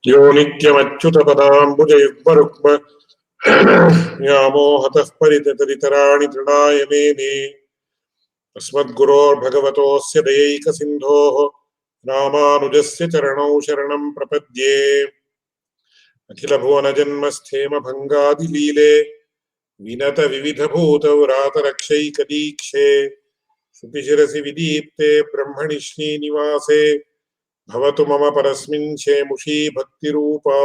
यो नित्यमच्युतपदाम्बुजयुग्मरुक्म व्यामोहतः परितरितराणि तृणाय मेने अस्मद्गुरोर्भगवतोऽस्य दयैकसिन्धोः रामानुजस्य चरणौ शरणं प्रपद्ये। अखिलभुवनजन्मस्थेम भङ्गादिलीले विनत विविधभूतव्रातरक्षैकदीक्षे श्रुतिशिरसि विदीप्ते ब्रह्मणि श्रीनिवासे भवतु मम परस्मिन् शेमुषी भक्तिरूपा।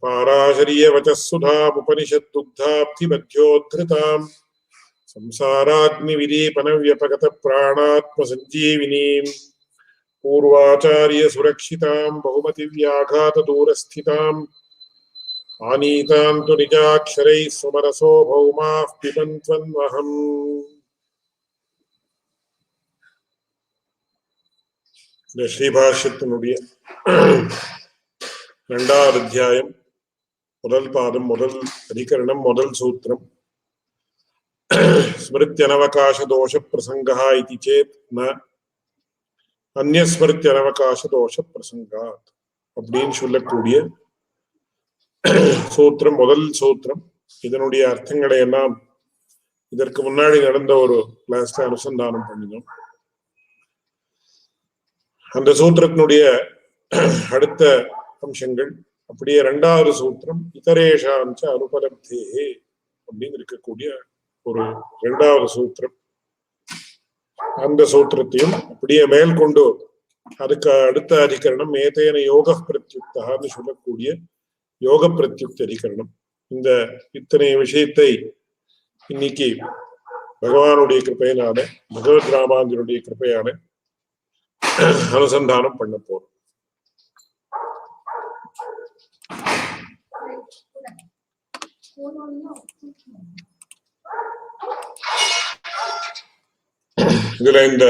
पाराशर्यवचः सुधामुपनिषद्दुग्धाब्धिमध्योद्धृताम् संसाराग्निविदीपनव्यपगतप्राणात्मसञ्जीविनीम् पूर्वाचार्यसुरक्षिताम् बहुमतिव्याघातदूरस्थिताम् आनीताम् तु निजाक्षरैः सुमनसो भौमाः पिबन्त्वन्वहम्। இந்த ஸ்ரீபாஷ்யத்தினுடைய இரண்டாவது அத்தியாயம், முதல் பாதம், முதல் அதிகரணம், முதல் சூத்திரம். ஸ்மிருத்யனவகாச தோஷ பிரசங்கா இதி சேத் ந அந்யஸ்மிருத்யனவகாச தோஷ பிரசங்காத் அப்படின்னு சொல்லக்கூடிய சூத்திரம், முதல் சூத்திரம். இதனுடைய அர்த்தங்களை எல்லாம் இதற்கு முன்னாடி நடந்த ஒரு கிளாஸ்ல அனுசந்தானம் பண்ணினோம். அந்த சூத்திரத்தினுடைய அடுத்த அம்சங்கள் அப்படியே இரண்டாவது சூத்திரம் இதரேஷாஞ்ச அனுபலப்தே அப்படின்னு இருக்கக்கூடிய ஒரு இரண்டாவது சூத்திரம். அந்த சூத்திரத்தையும் அப்படியே மேல் கொண்டு அதுக்கு அடுத்த அதிகரணம் ஏதேன யோக பிரத்யுக்தான்னு சொல்லக்கூடிய யோக பிரத்யுக்த அதிகரணம். இந்த இத்தனை விஷயத்தை இன்னைக்கு பகவானுடைய கிருப்பையினால, பகவத் ராமானுஜருடைய கிருப்பையால அனுசந்தானம் பண்ண போறோம். இதுல இந்த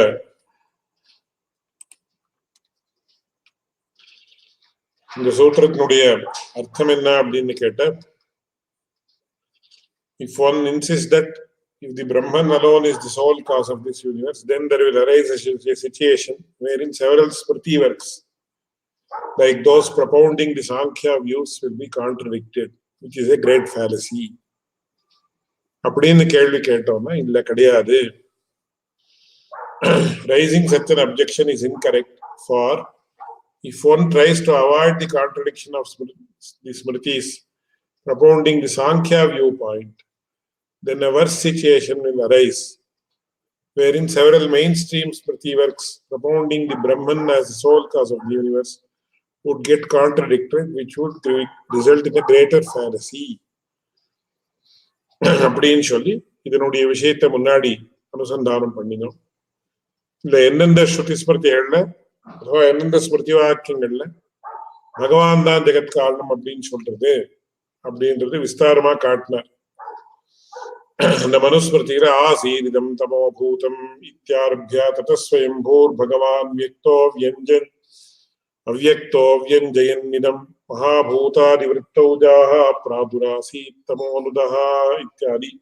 சூத்திரத்தினுடைய அர்த்தம் என்ன அப்படின்னு கேட்ட, if one insists that if the Brahman alone is the sole cause of this universe, then there will arise a situation wherein several Smriti works, like those propounding the Sankhya views, will be contradicted, which is a great fallacy. அப்படின்னு கேள்வி கேட்டோம்னா இல்ல, கிடையாது. Raising such an objection is incorrect, for if one tries to avoid the contradiction of the Smritis propounding the Sankhya viewpoint, then a worse situation will arise, wherein several mainstream Smriti works propounding the Brahman as the sole cause of the universe would get contradicted, which would result in a greater fallacy. அப்படின்னு சொல்லி இதனுடைய விஷயத்தை முன்னாடி அனுசந்தானம் பண்ணினோம். இல்ல எந்தெந்த ஸ்ருதி ஸ்மிருதிகள்ல அதுவா எந்தெந்த ஸ்மிருதி வாக்கியங்கள்ல பகவான் தான் ஜெகத் காரணம் அப்படின்னு சொல்றது அப்படின்றது விஸ்தாரமா காட்டினார். அந்த மனுஸ்மிருதியில ஆசீரிதம் தமோ பூதம் இத்தியாரபியா ததஸ்வயம் பூர் பகவான் வியக்தோ வியஞ்சன் அவ்யக்தோ வியஞ்சயன்னிதம் மகாபூதாதிவிருத்தௌஜாஹ பிராதுராசீத் தமோனுதஹ இத்தியாதி.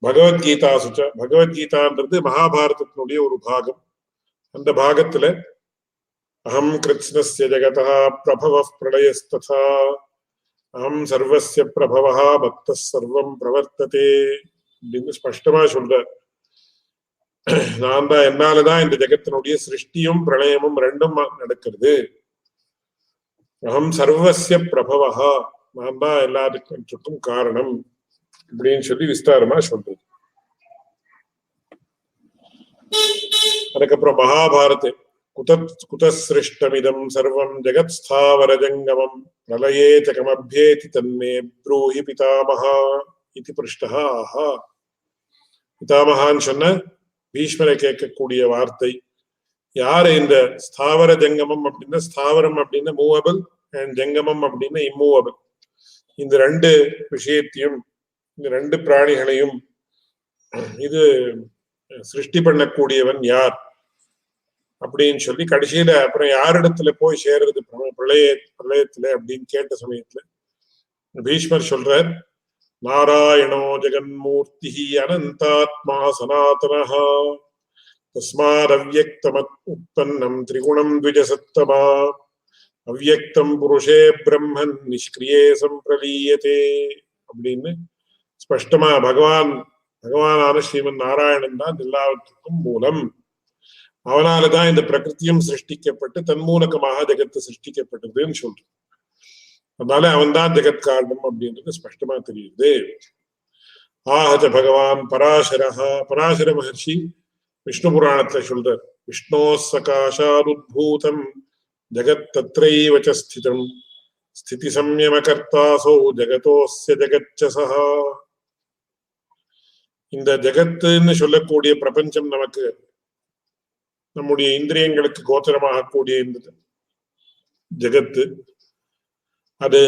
பகவத்கீதாசுச்ச, பகவத்கீதான்றது மகாபாரதத்தினுடைய ஒரு பாகம். அந்த பாகத்துல அகம் கிருத்ஸ்னஸ்ய ஜகதः பிரபவः பிரளயஸ்ததா அகம் சர்வஸ்ய பிரபவः மத்தः சர்வம் பிரவர்த்ததே அப்படின்னு ஸ்பஷ்டமா சொல்ற. நான் தான், என்னாலதான் இந்த ஜெகத்தினுடைய சிருஷ்டியும் பிரளயமும் ரெண்டும் நடக்கிறது. அகம் சர்வஸ்ய பிரபவः, நான் தான் எல்லாத்துக்கும் காரணம் அப்படின்னு சொல்லி விஸ்தாரமா சொல்றது. அதுக்கப்புறம் மகாபாரத குதஸ்ருஷ்டமிதம் சர்வம் ஜெகத் ஸ்தாவர ஜங்கமம் பிரளயே ஜகமப்யேதி தன்மே ப்ரூஹி பிதாமஹா இதி பிருஷ்டஹ ஆஹா. பிதாமகான்னு சொன்ன பீஷ்மரை கேட்கக்கூடிய வார்த்தை. யாரு இந்த ஸ்தாவர ஜங்கமம் அப்படின்னா, ஸ்தாவரம் அப்படின்னா மூவபிள் அண்ட் ஜங்கமம் அப்படின்னா இம்மூவபிள். இந்த ரெண்டு விஷயத்தையும், இந்த ரெண்டு பிராணிகளையும் இது சிருஷ்டி பண்ணக்கூடியவன் யார் அப்படின்னு சொல்லி கடைசியில அப்புறம் யாரிடத்துல போய் சேர்றது பிரளயத்துல அப்படின்னு கேட்ட சமயத்துல பீஷ்மர் சொல்றார், நாராயணோ ஜெகன்மூர்த்தி அனந்தாத்மா சனாதனஹ தஸ்மாத் அவ்யக்தமத் உத்பன்னம் திரிகுணம் த்விஜசத்தமா அவ்யக்தம் புருஷே பிரம்மன் நிஷ்கிரியே சம்பிரலீயதே அப்படின்னு ஸ்பஷ்டமா பகவானான ஸ்ரீமன் நாராயணன் தான் எல்லாவற்றுக்கும் மூலம். அவனாலதான் இந்த பிரகிருத்தியும் சிருஷ்டிக்கப்பட்டு தன்மூலகமாக ஜெகத்து சிருஷ்டிக்கப்பட்டதுன்னு சொல்றான். அதனால அவன் தான் ஜெகத் காரணம் அப்படின்றது ஸ்பஷ்டமா தெரியுது. ஆஹஜ பகவான் பராசர மகர்ஷி விஷ்ணு புராணத்துல சொல்றார், விஷ்ணோ சகாஷாருத்பூதம் ஜகத் தத்ரைவ ச ஸ்திதம் ஸ்திதி சம்யம கர்த்தாசோ ஜகதோஸ்ய ஜகச்சசஹ. இந்த ஜகத்துன்னு சொல்லக்கூடிய பிரபஞ்சம் நமக்கு நம்முடைய இந்திரியங்களுக்கு கோச்சரமாகக்கூடிய இந்த ஜகத்து அது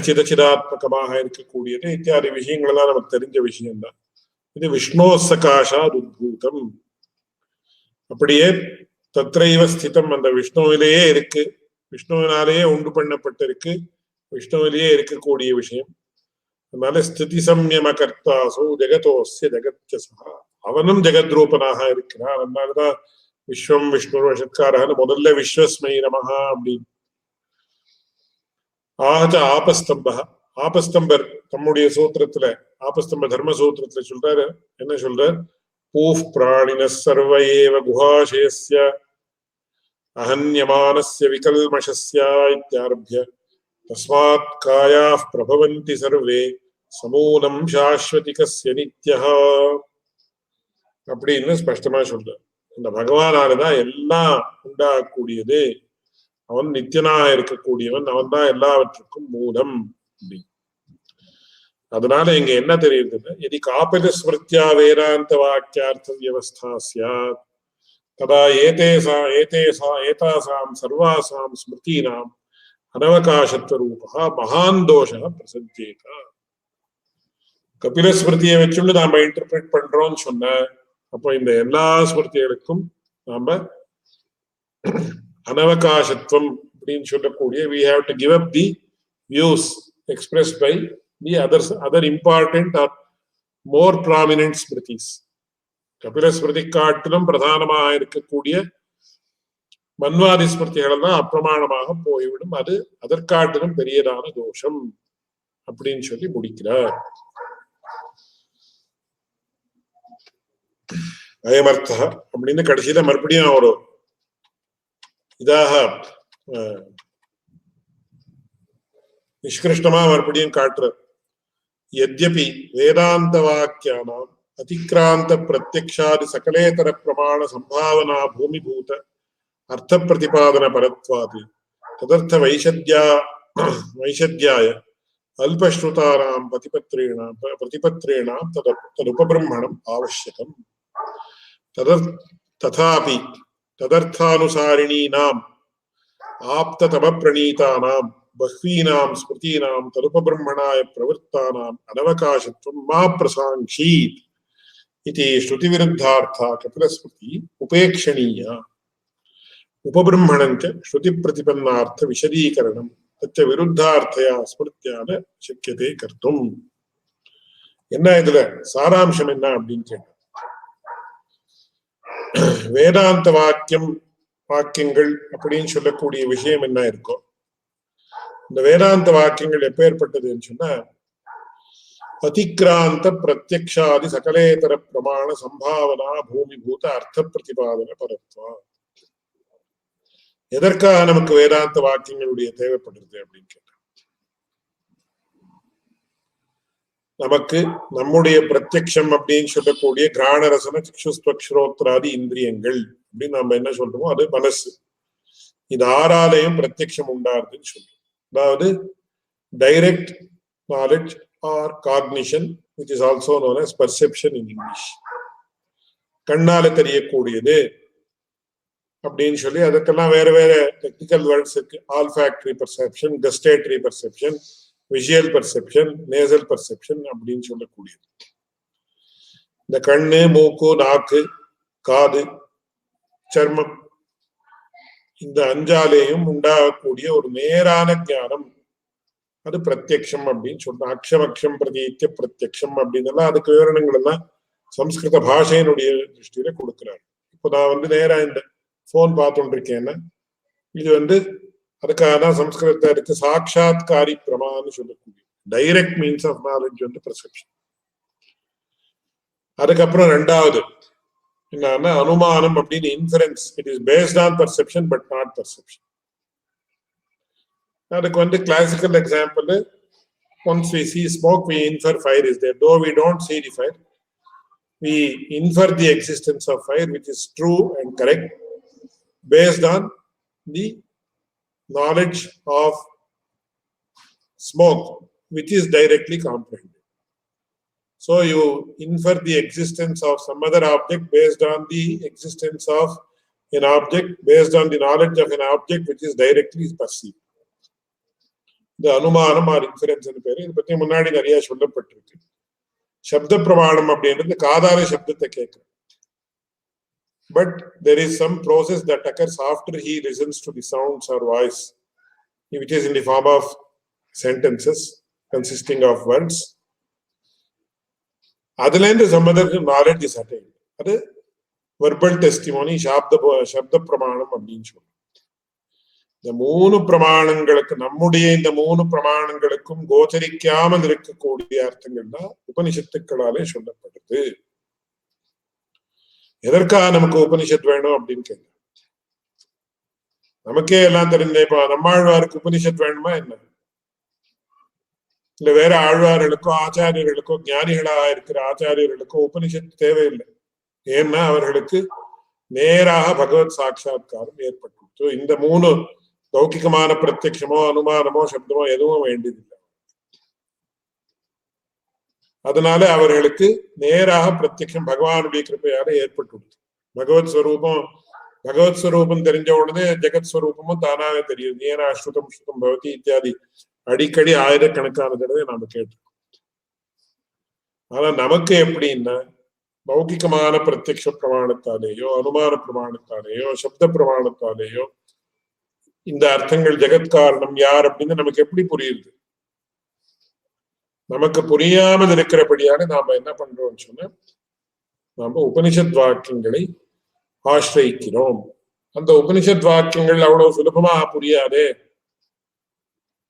சிதச்சிதாத்மகமாக இருக்கக்கூடியது இத்தியாதி விஷயங்கள் எல்லாம் நமக்கு தெரிஞ்ச விஷயம்தான். இது விஷ்ணோ சகாஷாத் உத்பூதம். அப்படியே தத்ரைவ ஸ்திதம், அந்த விஷ்ணுவிலேயே இருக்கு, விஷ்ணுவினாலேயே உண்டு பண்ணப்பட்டிருக்கு, விஷ்ணுவிலேயே இருக்கக்கூடிய விஷயம். அதனால ஸ்திதி சம்யம கர்த்தாசோ ஜெகதோஸ்ய ஜகச்சசா, அவனும் ஜெகத்ரூபனாக இருக்கிறான். அதனாலதான் விஸ்வம் விஷ்ணு வஷத்காரன்னு முதல்ல விஸ்வஸ்மை நமஹா அப்படின்னு. ஆஹத ஆபஸ்தம்பர் தம்முடைய சூத்திரத்துல, ஆபஸ்தம்ப தர்ம சூத்திரத்துல சொல்றாரு, என்ன சொல்றார், பூஃப் பிராணின சர்வ ஏவ குஹாசேஸ்ய அஹன்யமானஸ்ய விகல்மஷஸ்ய இத்யாரப்ய தஸ்மாத் காயாஃப் பிரபவந்தி சர்வே சமூலம் சாஸ்வதிகஸ்ய நித்யஹ அப்படின்னு ஸ்பஷ்டமா சொல்றார். இந்த பகவானாலதான் எல்லாம் உண்டாகக்கூடியது, அவன் நித்தியனாக இருக்கக்கூடியவன், அவன் தான் எல்லாவற்றுக்கும் மூலம். அதனால இங்க என்ன தெரியுதுன்னா, எதி காபில ஸ்மிருத்யா வேதாந்த வாக்கியார்த்த வியவஸ்தா ஸ்யாத் ததா ஏதாசாம் சர்வாசாம் ஸ்மிருதீனாம் அனவகாசத்வ ரூபா மகான் தோஷா பிரசஞ்சேத. கபில ஸ்மிருதியை வச்சுட்டு நாம இன்டர்பிரேட் பண்றோம்னு சொன்ன, அப்போ இந்த எல்லா ஸ்மிருதிகளுக்கும் நாம அனவகாசத்துவம் அப்படின்னு சொல்லக்கூடிய we have to give up the views expressed by the other important or more prominent Smritis. Kapila Smriti காட்டிலும் பிரதானமாக இருக்கக்கூடிய மன்வாதி ஸ்மிருதிகள் எல்லாம் அப்பிரமாணமாக போய்விடும், அது அதற்காட்டிலும் பெரியதான தோஷம் அப்படின்னு சொல்லி முடிக்கிறார். அயமர்த்த அப்படின்னு கடைசியில மறுபடியும் ஒரு இதாக நிஷ்கிருஷ்டமா மறுபடியும் காட்டுறது. யத்யபி வேதாந்த வாக்கியானாம் அதிக்ராந்த பிரத்யக்ஷாதி சகலேதர பிரமாண சம்பாவனா பூமிபூத அர்த்த பிரதிபாதன பரத்வாதி ததர்த்த வைஷத்யாய அல்பஸ்ருதானாம் பிரதிபத்ரேணாம் ததுபபிரம்மணம் ஆவஷ்யகம். ததாபி ததர்த்தானுசாரிணீனாம் ஆப்ததம பிரணீதானாம் பஹ்வீனாம் ஸ்மிருதீனாம் ததுபபிரம்மணாய பிரவృత్తాனாம் அனவகாசத்வம் மா பிரசாங்ஷீத் இதி ஸ்ருதி விருத்தார்த்தா கபில ஸ்மிருதி உபேக்ஷணீயா. உபபிரம்மணஞ்ச ஸ்ருதி பிரதிபன்னார்த்த விசதீகரணம் தச்ச விருத்தார்த்தயா ஸ்மிருத்யான சக்கியதே கர்த்தும். என்ன இதுல சாராம்சம் என்ன அப்படின்னு கேட்ட, வேதாந்த வாக்கியங்கள் அப்படின்னு சொல்லக்கூடிய விஷயம் என்ன இருக்கோ, இந்த வேதாந்த வாக்கியங்கள் எப்பேற்பட்டதுன்னு சொன்னா, அதிக்ராந்த பிரத்யக்ஷாதி சகலேதர பிரமாண சம்பாவனா பூமிபூத அர்த்த பிரதிபாதன பரத்வா. எதற்காக நமக்கு வேதாந்த வாக்கியங்களுடைய தேவைப்படுறது அப்படின்னு கேட்ட, நமக்கு நம்முடைய பிரத்யக்ஷம் அப்படின்னு சொல்லக்கூடிய கிராணரசன சிக்ஷுஸ்வக்ஷரோத்ராதி இந்திரியங்கள் அப்படின்னு நம்ம என்ன சொல்றோமோ அது மனசு, இது ஆறாலையும் பிரத்யக்ஷம் உண்டாருதுன்னு சொல்றோம். அதாவது direct knowledge R cognition which is also known as perception in English. கண்ணால தெரியக்கூடியது அப்படின்னு சொல்லி அதுக்கெல்லாம் வேற வேற டெக்னிக்கல் வேர்ட்ஸ் இருக்கு. Olfactory perception, gustatory perception, visual perception, nasal perception அப்படின்னு சொல்லக்கூடியது. இந்த கண்ணு, மூக்கு, நாக்கு, காது, சர்மம், இந்த அஞ்சாலேயும் உண்டாகக்கூடிய ஒரு நேரான ஞானம், அது பிரத்யக்ஷம் அப்படின்னு சொல்றோம். அக்ஷமக்ஷம் பிரதீத்திய பிரத்யக்ஷம் அப்படின்னு அதுக்கு விவரணங்கள் எல்லாம் சம்ஸ்கிருத பாஷையினுடைய திருஷ்டியில கொடுக்கிறார். இப்போ நான் நேரா இந்த போன் பார்த்துட்டு இருக்கேன்னா, இது அதுக்காக தான் சம்ஸ்கிருதத்துல இருக்கு சாட்சாத்காரி பிரமான்னு சொல்லக்கூடிய டைரக்ட் மீன்ஸ் ஆஃப் நாலேஜ் வந்து பெர்செப்ஷன். அதுக்கப்புறம் ரெண்டாவது என்னன்னா அனுமானம் அப்படின்னு inference. It is based on perception but not perception. அதுக்கு வந்து classical example, once we see smoke we infer fire is there, though we don't see the fire, we infer the existence of fire, which is true and correct based on the knowledge of smoke, which is directly comprehended. So you infer the existence of some other object based on the existence of an object, based on the knowledge of an object which is directly perceived. இந்த அனுமானம் R inference பேரு. இதை பத்தி முன்னாடி நிறைய சொல்லப்பட்டிருக்கு. சப்த பிரமாணம் அப்படின்றது காதால சப்தத்தை கேட்கிறோம். But there is some process that occurs after he listens to the sounds or voice, which is in the form of sentences consisting of words. அதுல இருந்து some other knowledge is attained. அது verbal testimony, சப்த பிரமாணம் அப்படின்னு சொல்லுவோம். இந்த மூணு பிரமாணங்களுக்கு, நம்முடைய இந்த மூணு பிரமாணங்களுக்கும் கோச்சரிக்காமல் இருக்கக்கூடிய அர்த்தங்கள் தான் உபனிஷத்துக்களாலே சொல்லப்படுது. எதற்காக நமக்கு உபனிஷத் வேணும் அப்படின்னு கேட்க, நமக்கே எல்லாம் தெரிஞ்ச இப்ப நம்மாழ்வாருக்கு உபனிஷத் வேணுமா என்ன? இல்ல வேற ஆழ்வார்களுக்கோ ஆச்சாரியர்களுக்கோ ஞானிகளாக இருக்கிற ஆச்சாரியர்களுக்கோ உபனிஷத்து தேவையில்லை. ஏன்னா அவர்களுக்கு நேராக பகவத் சாட்சா்காரம் ஏற்பட்டு இந்த மூணு லௌகிகமான பிரத்யக்ஷமோ அனுமானமோ சப்தமோ எதுவும் வேண்டியதில்லை. அதனால அவர்களுக்கு நேராக பிரத்யக்ஷம் பகவானுடைய கிருப்பையால ஏற்பட்டுள்ளது. பகவத் ஸ்வரூபம் தெரிஞ்ச உடனே ஜெகத் ஸ்வரூபமும் தானாக தெரியும். ஏன்னா ஸ்ருதம் ஸ்ருதம் பவதி இத்தியாதி அடிக்கடி ஆயிரக்கணக்கான தடவை நாம கேட்டிருக்கோம். ஆனா நமக்கு எப்படின்னா லௌகிகமான பிரத்யக்ஷ பிரமாணத்தாலேயோ அனுமான பிரமாணத்தாலேயோ சப்த பிரமாணத்தாலேயோ இந்த அர்த்தங்கள் ஜெகத் காரணம் யார் அப்படின்னு நமக்கு எப்படி புரியுது? நமக்கு புரியாமல் இருக்கிறபடியாக நாம என்ன பண்றோம்னு சொன்னா, நாம உபனிஷத் வாக்கியங்களை ஆசிரியிக்கிறோம். அந்த உபனிஷத் வாக்கியங்கள் அவ்வளவு சுலபமா புரியாதே.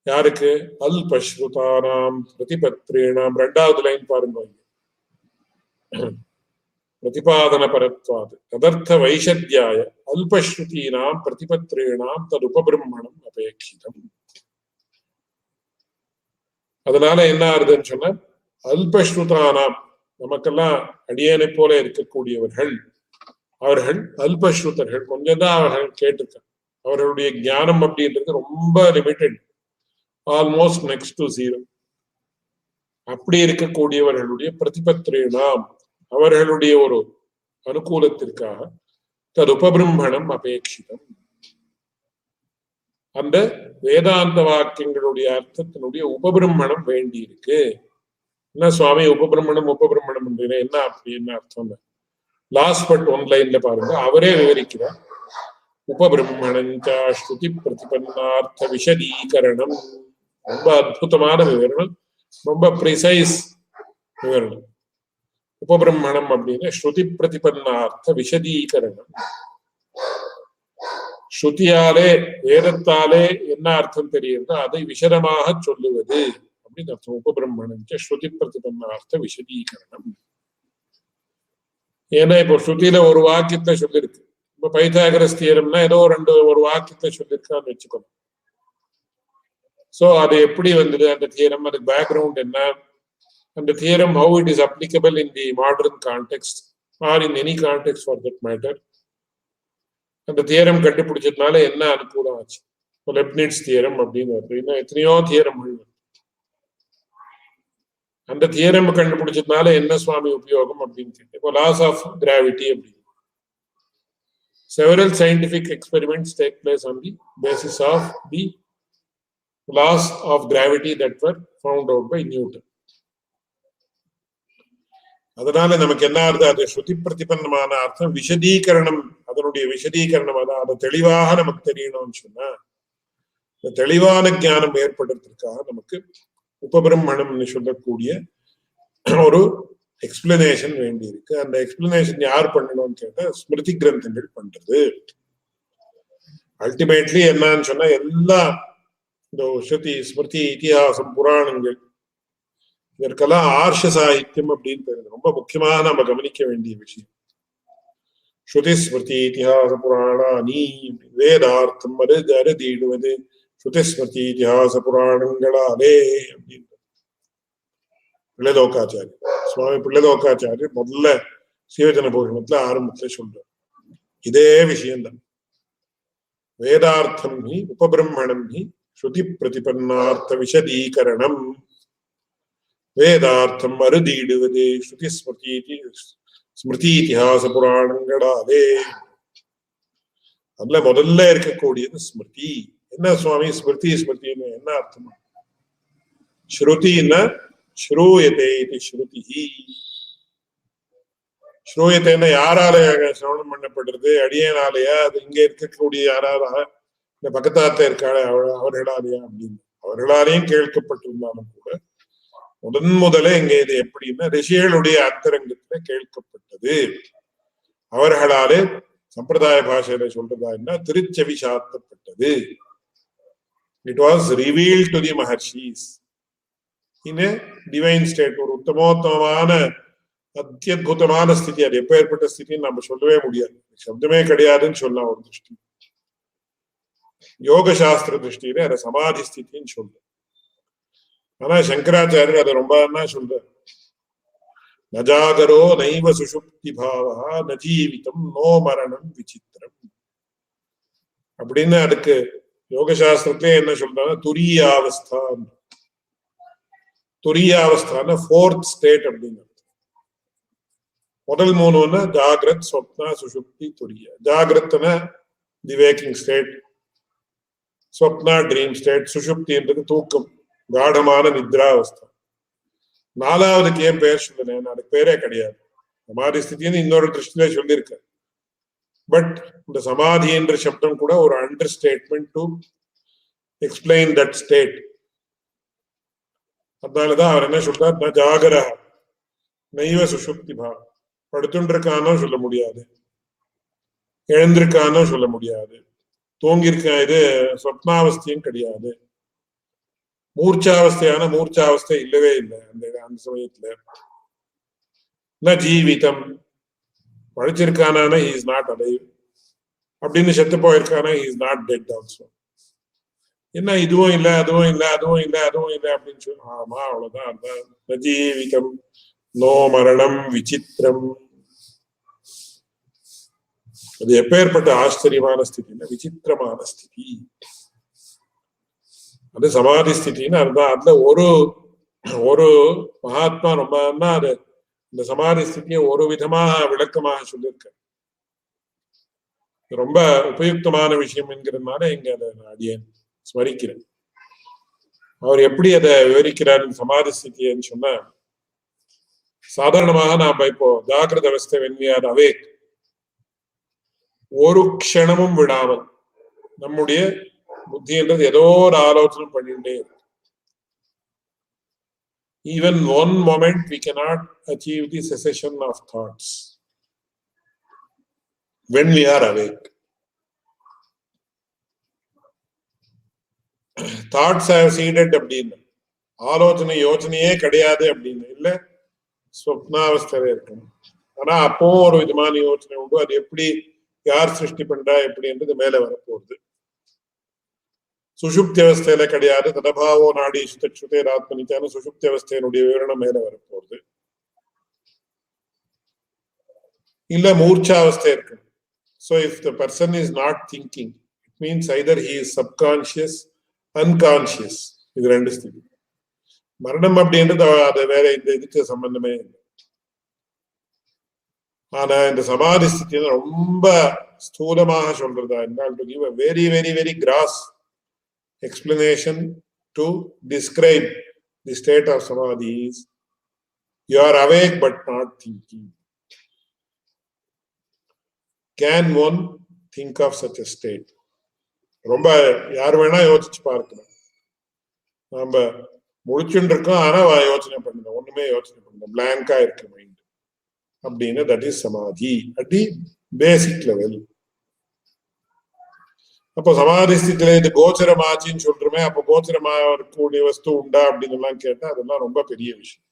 யாருக்கு? அல்பஸ்ருதானாம் பிரதிபத்ரேணாம். ரெண்டாவது லைன் பாருங்க. பிரதிபாதன பரத்வாது ததர்த்த வைஷத்யாய அல்பஸ்ருதீனாம் பிரதிபத்ரேணாம் ததுபபிரம்மணம் அபேட்சிதம். அதனால என்ன ஆறுதுன்னு சொன்னா, அல்பஸ்ருதானாம், நமக்கெல்லாம் அடியேனை போல இருக்கக்கூடியவர்கள், அவர்கள் அல்பஸ்ருதர்கள், கொஞ்சம் தான் அவர்கள் கேட்டிருக்காங்க. அவர்களுடைய ஞானம் அப்படின்றது ரொம்ப limited, almost next to zero. அப்படி இருக்கக்கூடியவர்களுடைய பிரதிபத்ரேணாம், அவர்களுடைய ஒரு அனுகூலத்திற்காக ததுபபிரம்மணம் அபேட்சிதம், அந்த வேதாந்த வாக்கியங்களுடைய அர்த்தத்தினுடைய உபபிரம்மணம் வேண்டி இருக்கு. என்ன சுவாமி உபபிரம்மணம் உபபிரம்மணம் என்ன அப்படி என்ன அர்த்தம்? லாஸ்ட் பட் ஒன் லைன்ல பாருங்க, அவரே விவரிக்கிறார். உபபிரம்மணஞ்சா ஸ்ருதி பிரதிபன்னார்த்த விஷதீகரணம். ரொம்ப அற்புதமான விவரணம், ரொம்ப ப்ரிசைஸ் விவரணம். உபபிரம்மணம் அப்படின்னு ஸ்ருதி பிரதிபன்னார்த்த விஷதீகரணம். ஸ்ருதியாலே வேதத்தாலே என்ன அர்த்தம் தெரியுதோ அதை விஷதமாக சொல்லுவது அப்படின்னு அர்த்தம். உபபிரம்மணம் ஸ்ருதி பிரதிபன்னார்த்த விஷதீகரணம். ஏன்னா இப்போ ஸ்ருதியில ஒரு வாக்கியத்தை சொல்லிருக்கு. இப்ப பைத்தாகரஸ் தியரம்னா ஏதோ ஒரு வாக்கியத்தை சொல்லியிருக்கான்னு வச்சுக்கணும். சோ அது எப்படி வந்தது அந்த தியரம், அதுக்கு பேக்ரவுண்ட் என்ன, and the theorem how it is applicable in the modern context or in any context for that matter. அந்த தியரம் கண்டுபிடிச்சதுனால என்ன அனுகூலம் ஆச்சு? லெப்னிட்ஸ் தியரம் அப்படின்னு இன்னும் எத்தனையோ தியரங்கள். அந்த தியரம் கண்டுபிடிச்சதுனால என்ன சுவாமி உபயோகம் அப்படின்னு கேட்டு, இப்போ லாஸ் ஆஃப் கிராவிட்டி அப்படின்னு several scientific experiments take place on the basis of the laws of gravity that were found out by Newton. அதனால நமக்கு என்ன ஆகுது? அது ஸ்ருதி பிரதிபன்னமான அர்த்தம் விஷதீகரணம், அதனுடைய விஷதீகரணம், அதை தெளிவாக நமக்கு தெரியணும்னு சொன்னா, இந்த தெளிவான ஞானம் ஏற்படுறதுக்காக நமக்கு உபபிரம்மணம்னு சொல்லக்கூடிய ஒரு எக்ஸ்பிளனேஷன் வேண்டி இருக்கு. அந்த எக்ஸ்பிளனேஷன் யார் பண்ணணும்னு கேட்டா ஸ்மிருதி கிரந்தங்கள் பண்றது. அல்டிமேட்லி என்னன்னு சொன்னா எல்லாம் இந்த ஸ்ருதி ஸ்மிருதி இதிகாசம் புராணங்கள் இதற்கெல்லாம் ஆர்ஷ சாகித்யம் அப்படின்னு ரொம்ப முக்கியமாக நம்ம கவனிக்க வேண்டிய விஷயம். ஸ்ருதி ஸ்மிருதி இதிகாச புராணானி வேதார்த்தம் அறுதிடுவது ஸ்ருதி ஸ்மிருதி இதிகாச புராணங்களாலே அப்படின்னு பிள்ளைலோக்காச்சாரியர் சுவாமி பிள்ளைலோக்காச்சாரியர் முதல்ல சீவஜன பூஷணத்துல ஆரம்பத்துல சொல்றார். இதே விஷயம்தான். வேதார்த்தம் ஹி உபபிரம்மணம் ஹி ஸ்ருதி பிரதிபன்னார்த்த விஷதீகரணம். வேதார்த்தம் அறுதிடுவது ஸ்ருதி ஸ்மிருதி இதிகாச புராணங்களாலே. அதுல முதல்ல இருக்கக்கூடியது ஸ்மிருதி. என்ன சுவாமி ஸ்மிருதி ஸ்மிருதின்னு என்ன அர்த்தம்? ஸ்ருதின்னா ஸ்ரூயதே இது ஸ்ருதி. ஸ்ரூயத்தைன்னா யாரால சிரவணம் பண்ணப்படுறது? அடியனாலயா? அது இங்க இருக்கக்கூடிய யாரால? இந்த பக்கத்தாத்த இருக்காள அவர்களாலயா அப்படின்னு. அவர்களாலையும் கேட்கப்பட்டிருந்தாலும் கூட முதலே இங்க இது எப்படின்னா ரிஷிகளுடைய அந்தரங்கத்துல கேட்கப்பட்டது. அவர்களாலே சம்பிரதாய பாஷையில சொல்றதா என்ன திருச்செவி சாத்தப்பட்டது. It was revealed to the maharishis in a divine state. ஒரு உத்தமோத்தமான அத்தியுதமான ஸ்திதி. அது எப்ப ஏற்பட்ட ஸ்திதின்னு நம்ம சொல்லவே முடியாது. சப்தமே கிடையாதுன்னு சொல்லலாம் ஒரு திருஷ்டி. யோக சாஸ்திர திருஷ்டியில அதை சமாதி ஸ்திதின்னு சொல்ற. ஆனா சங்கராச்சாரியர் அதை ரொம்ப என்ன சொல்ற? நஜாகரோ நைவ சுஷுப்தி பாவா நஜீவிதம் நோ மரணம் விசித்திரம் அப்படின்னு. அதுக்கு யோக சாஸ்திரத்திலே என்ன சொல்றாங்க? துரியாவஸ்தான். துரியாவஸ்தான ஃபோர்த் ஸ்டேட் அப்படின்னு. முதல் மூணுன்னா ஜாகிரத், ஸ்வப்னா, சுஷுப்தி, துரிய. ஜாகிரத்னா தி வேக்கிங் ஸ்டேட், ஸ்வப்னா ட்ரீம் ஸ்டேட், சுஷுப்தின்றது தூக்கம், காடமான நித்ராவஸ்தா. நாலாவதுக்கு ஏன் பேர் சொல்லுறேன்? அதுக்கு பேரே கிடையாது. சமாதி ஸ்திதின்னு இன்னொரு திருஷ்டிலே சொல்லியிருக்க. பட் இந்த சமாதி என்ற சப்தம் கூட ஒரு under statement to explain that state. அதனாலதான் அவர் என்ன சொல்றார்? ந ஜாகரா நைவ சுஷுப்தி பா. படுத்துருக்கானோ சொல்ல முடியாது, எழுந்திருக்கானோ சொல்ல முடியாது, தூங்கியிருக்க இது சொப்னாவஸ்தையும் கிடையாது, மூர்ச்சாவஸ்தையான மூர்ச்சாவஸ்தை இல்லவே இல்லை அந்த சமயத்துல. ந ஜீவிதம். பழிச்சிருக்கானா ஹி இஸ் நாட் அலைவ் அப்படின்னு செத்து போயிருக்கானா he is not dead also. என்ன இதுவும் இல்லை அதுவும் இல்லை அதுவும் இல்லை அதுவும் இல்லை அப்படின்னு சொல்லி ஆமா அவ்வளவுதான். அதான் ந ஜீவிதம் நோ மரணம் விசித்திரம். அது எப்பேற்பட்ட ஆச்சரியமான ஸ்திதினா விசித்திரமான ஸ்திதி. அது சமாதி ஸ்திதின்னு அதுதான். அதுல ஒரு மகாத்மா ரொம்ப அது இந்த சமாதி ஸ்திதியை ஒரு விதமாக விளக்கமாக சொல்லியிருக்க. ரொம்ப உபயுக்தமான விஷயம் என்கிறதுனால இங்க அதை அடியேன் ஸ்மரிக்கிறேன். அவர் எப்படி அதை விவரிக்கிறார் சமாதி ஸ்திதின்னு சொன்னா, சாதாரணமாக நாம இப்போ ஜாகிரத அவஸ்தை வென்வியார் அவேக் ஒரு க்ஷணமும் விடாமல் நம்முடைய புத்தி என்றது ஏதோ ஒரு ஆலோசனை பண்ணிட்டே இருக்கு. Even one moment we cannot achieve the cessation of thoughts when we are awake. Thoughts have seeded அப்படின்னு, ஆலோசனை யோசனையே கிடையாது அப்படின்னு இல்ல, ஸ்வப்னாவஸ்தையில இருக்கணும். ஆனா அப்போ ஒரு விதமான யோசனை உண்டு. அது எப்படி, யார் சிருஷ்டி பண்றா எப்படின்றது மேல வரப்போகுது. சுஷுப்தி அவஸ்தையில கிடையாது. ததபாவோ நாடி சுதேராத்மனித்தான சுஷுப்தி அவஸ்தையினுடைய விவரணம் மேல வரப்போகுது. இல்ல மூர்ச்சாவஸ்தை இருக்கணும். So if the person is not thinking, it means either he is subconscious, unconscious. இது ரெண்டு ஸ்திதி. மரணம் அப்படின்றது அது வேற, இந்த இதுக்கு சம்பந்தமே இல்லை. ஆனா இந்த சமாதி ஸ்திதி ரொம்ப ஸ்தூலமாக சொல்றதா என்றால், to give a very very very gross explanation to describe the state of samadhi is you are awake but not thinking. Can one think of such a state? ரொம்ப யார் வேணா யோசிச்சு பார்க்கணும். நம்ம முழிச்சுட்டு இருக்கோம் ஆனா யோசனை பண்ணுங்க, ஒண்ணுமே யோசனை பண்ணுங்க, பிளாங்கா இருக்கு மைண்ட் அப்படின்னு. தட் இஸ் சமாதி அட் தி பேசிக் லெவல். அப்போ சமாதி ஸ்திதியில இது கோச்சரமாச்சின்னு சொல்றோமே, அப்போ கோச்சரமா இருக்கக்கூடிய வஸ்து உண்டா அப்படின்னு எல்லாம் கேட்டா அதெல்லாம் ரொம்ப பெரிய விஷயம்.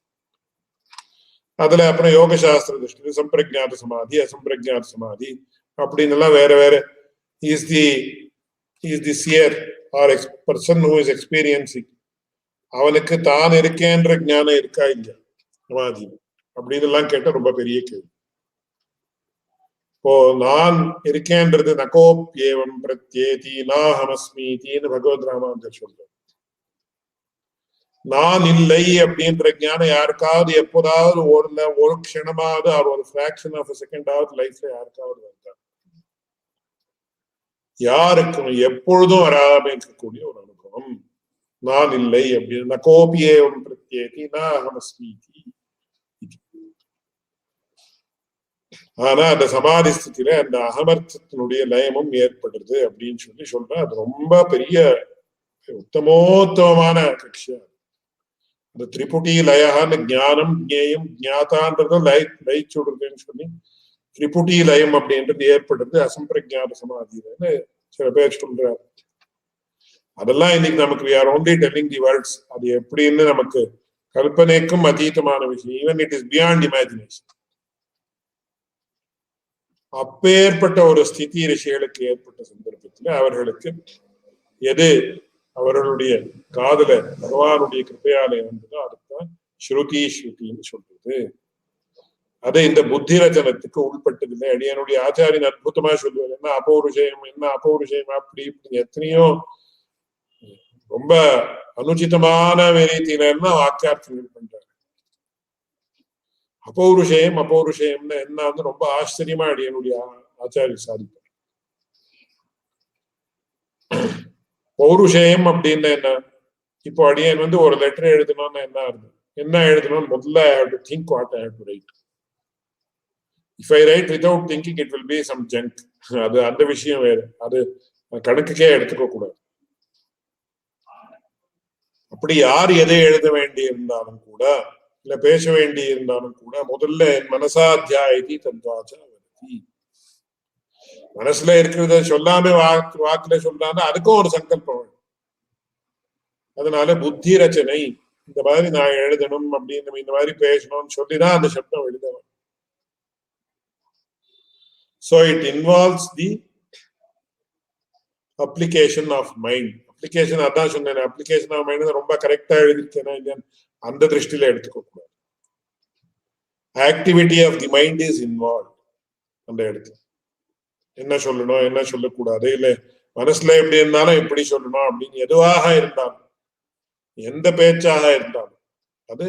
அதுல அப்புறம் யோக சாஸ்திர திருஷ்டி சம்பிரஜாத சமாதி, அசம்பிரஜாத சமாதி அப்படின்னு எல்லாம் வேற வேற. Is the seer or person who is experiencing, அவனுக்கு தான் இருக்கேன்ற ஞானம் இருக்கா இல்லையா சமாதி அப்படின்னு எல்லாம் கேட்டா ரொம்ப பெரிய கேள்வி. இப்போ நான் இருக்கேன்றது நகோப்யேவம் பிரத்யேதி நாஹமஸ்மீதின்னு பகவத் ராமானுஜர் சொல்றார். நான் இல்லை அப்படின்ற ஞானம் யாருக்காவது எப்போதாவது ஒரு க்ஷணமாவது ஒரு ஃபிராக்ஷன் ஆஃப் செகண்டாவது லைஃப்ல யாருக்காவது வந்தார்? யாருக்கும் எப்பொழுதும் வராம இருக்கக்கூடிய ஒரு அனுபவம் நான் இல்லை அப்படின்னு. நகோபியேவம் பிரத்யேதி நாஹமஸ்மீதி. ஆனா அந்த சமாதி ஸ்திதியில அந்த அகமர்த்தத்தினுடைய லயமும் ஏற்படுறது அப்படின்னு சொல்றேன். அது ரொம்ப பெரிய உத்தமோத்தமமான கட்சியா. அந்த திரிபுட்டி லயகான்னு ஞானம் ஜேயம் ஜாதான்றதும் லயிச்சு விடுறதுன்னு சொல்லி திரிபுட்டி லயம் அப்படின்றது ஏற்படுறது அசம்பிரஜாத சமாதின்னு சில பேர் சொல்றாரு. அதெல்லாம் இன்னைக்கு நமக்கு we are only telling the words. அது எப்படின்னு நமக்கு கல்பனைக்கும் அதீதமான விஷயம். Even it is beyond imagination. அப்பேற்பட்ட ஒரு ஸ்திதி ரிஷிகளுக்கு ஏற்பட்ட சந்தர்ப்பத்துல அவர்களுக்கு எது அவர்களுடைய காதல பகவானுடைய கிருப்பையாலே வந்ததோ அதுதான் ஸ்ருதி ஸ்ருதின்னு சொல்றது. அதை இந்த புத்தி ரச்சனத்துக்கு உள்பட்டதில்லை. அடியனுடைய ஆச்சாரியன் அற்புதமா சொல்லுவார், என்ன அபௌருஷயம் அப்படி இப்படி எத்தனையோ ரொம்ப அனுச்சிதமான ரீதியில வாக்கியார்த்தங்கள் பண்றாரு. அபௌருஷயம்னு என்ன வந்து ரொம்ப ஆச்சரியமா அடியனுடைய ஆச்சாரியர் சாதிப்பார். பௌருஷயம் அப்படின்னு என்ன? இப்போ அடியன் வந்து ஒரு லெட்டர் எழுதணும்னு என்ன எழுதணும்னு முதல்ல I have to think what I have to write. If I write without thinking, it will be some junk. அது அந்த விஷயம் வேறு, அது கணக்குக்கே எடுத்துக்க கூடாது. அப்படி யார் எதை எழுத வேண்டி இருந்தாலும் கூட இல்ல பேச வேண்டி இருந்தாலும் கூட முதல்ல என் மனசாத்தியாயதி தத்வாச்ச வததி. மனசுல இருக்கிறத சொல்லாம வாக்குல சொல்லாம அதுக்கும் ஒரு சங்கல்பம். அதனால புத்தி ரச்சனை இந்த மாதிரி நான் எழுதணும் அப்படின்னு இந்த மாதிரி பேசணும்னு சொல்லிதான் அந்த சப்தம் எழுதணும். So it involves the application of mind. Application அதான் சொன்னேன், அப்ளிகேஷன் ஆஃப் மைண்ட் ரொம்ப கரெக்டா எழுதிருக்கேனா இல்லையா அந்த திருஷ்டியில எடுத்துக்க கூடாது. Activity of the mind is involve. அந்த இடத்துல என்ன சொல்லணும் என்ன சொல்லக்கூடாது, இல்ல மனசுல எப்படி இருந்தாலும் எப்படி சொல்லணும் அப்படின்னு எதுவாக இருந்தாலும் எந்த பேச்சாக இருந்தாலும் அது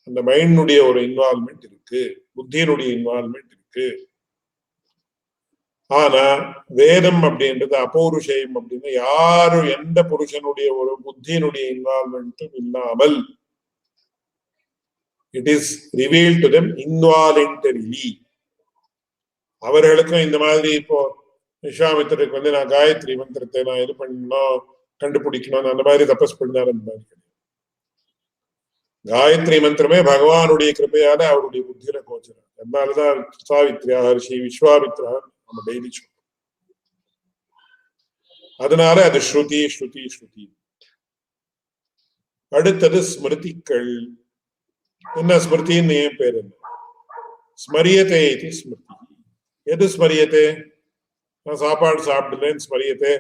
அந்த மைண்டுடைய ஒரு இன்வால்மெண்ட் இருக்கு, புத்தியினுடைய இன்வால்மெண்ட் இருக்கு. ஆனா வேதம் அப்படின்றது அபௌருஷயம் அப்படின்னு யாரும் எந்த புருஷனுடைய ஒரு புத்தியினுடைய இன்வால்மெண்ட்டும் இல்லாமல் it is revealed to them involuntarily. அவர்களுக்கும் இந்த மாதிரி இப்போ விஸ்வாமித்திரருக்கு வந்து நான் காயத்ரி மந்திரத்தை நான் இது பண்ணணும் கண்டுபிடிக்கணும் அந்த மாதிரி தபஸ் பண்ணாரு. காயத்ரி மந்திரமே பகவானுடைய கிருப்பையால அவருடைய புத்தியில கோச்சரம். அதனாலதான் சாவித்ரியா ஸ்ரீ விஸ்வாமித்ரா நம்ம டெய்லி சொல்றோம். அதனால அது ஸ்ருதி ஸ்ருதி ஸ்ருதி. அடுத்தது ஸ்மிருதிகள். என்ன ஸ்மிருதின்னு ஏன் பேரு? ஸ்மரியத்தை இது ஸ்மிருதி. எது ஸ்மரியத்தை? நான் சாப்பாடு சாப்பிடலன்னு ஸ்மரியத்தை.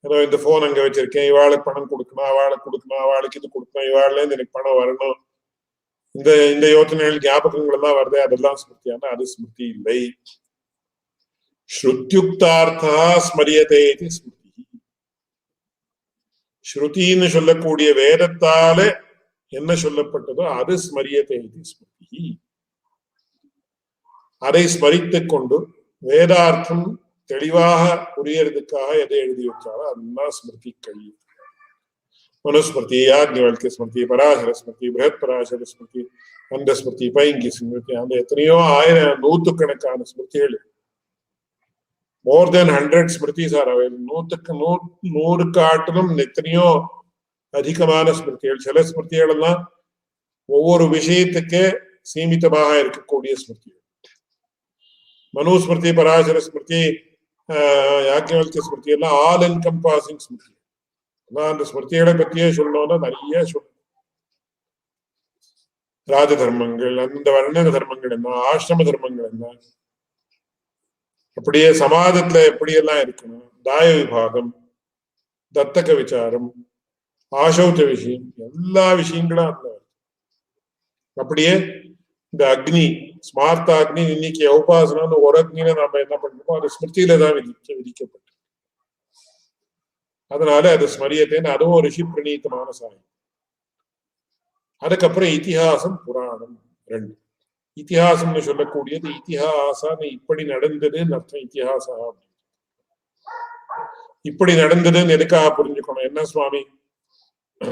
ஏதோ இந்த போன் அங்க வச்சிருக்கேன், இவாளுக்கு பணம் கொடுக்கணும் அவளுக்கு கொடுக்கணும் அவளுக்கு இது கொடுக்கணும் இவாள்ல இருந்து எனக்கு பணம் வரணும் இந்த யோசனைகள் ஞாபகங்கள் எல்லாம் வருது, அதெல்லாம் ஸ்மிருதியான அது ஸ்மிருதி இல்லை. ஸ்ருத்யுக்தார்த்தா ஸ்மரியதே இது ஸ்மிருதி. ஸ்ருதின்னு சொல்லக்கூடிய வேதத்தால என்ன சொல்லப்பட்டதோ அது ஸ்மரியதே இது ஸ்மிருதி. அதை ஸ்மரித்துக் கொண்டு வேதார்த்தம் தெளிவாக புரியறதுக்காக எதை எழுதி வச்சாலும் அதுதான் ஸ்மிருதிகள். மனுஸ்மிருதி, யாஜ்ஞவல்க்ய ஸ்மிருதி, பராசர ஸ்மிருதி, பிரஹத் பராசர ஸ்மிருதி, அந்த ஸ்மிருதி, பைங்கி ஸ்மிருதி, அந்த எத்தனையோ ஆயிரம் நூற்றுக்கணக்கான ஸ்மிருதிகள், மோர் தென் 100 ஸ்மிருதிஸ் ஆர் அவைலபிள். நூறு காட்டிலும் எத்தனையோ அதிகமான ஸ்மிருதிகள். சில ஸ்மிருதிகள் எல்லாம் ஒவ்வொரு விஷயத்துக்கே சீமிதமாக இருக்கக்கூடிய ஸ்மிருதிகள். மனுஸ்மிருதி, பராசர ஸ்மிருதி, யாக்கியவல்கிய ஸ்மிருதி எல்லாம் ஆல் என்கம்பாசிங் ஸ்மிருதி. ஆனா அந்த ஸ்மிருதிகளை பற்றியே சொல்லணும்னா நிறைய சொல்லணும். ராஜ தர்மங்கள், அந்த வர்ண தர்மங்கள் என்ன, ஆசிரம தர்மங்கள் என்ன, அப்படியே சமாஜத்துல எப்படியெல்லாம் இருக்கணும், தாய விபாகம், தத்தக விசாரம், ஆசௌச்ச விஷயம், எல்லா விஷயங்களும் அந்த அப்படியே இந்த அக்னி ஸ்மார்த்த அக்னி இன்னைக்கு உபாசனான்னு ஒரு அக்னியில நாம என்ன பண்ணணுமோ அது ஸ்மிருதியில தான் விதிக்கப்பட்டு, அதனால அது ஸ்மரியத்தைன்னு அதுவும் ரிஷி பிரணீத்தமான சாயம். அதுக்கப்புறம் இத்திஹாசம் புராணம் ரெண்டு. இத்திஹாசம்னு சொல்லக்கூடியது இத்திஹாசான்னு இப்படி நடந்ததுன்னு அர்த்தம். இத்திஹாசா இப்படி நடந்ததுன்னு எதுக்காக புரிஞ்சுக்கணும்? என்ன சுவாமி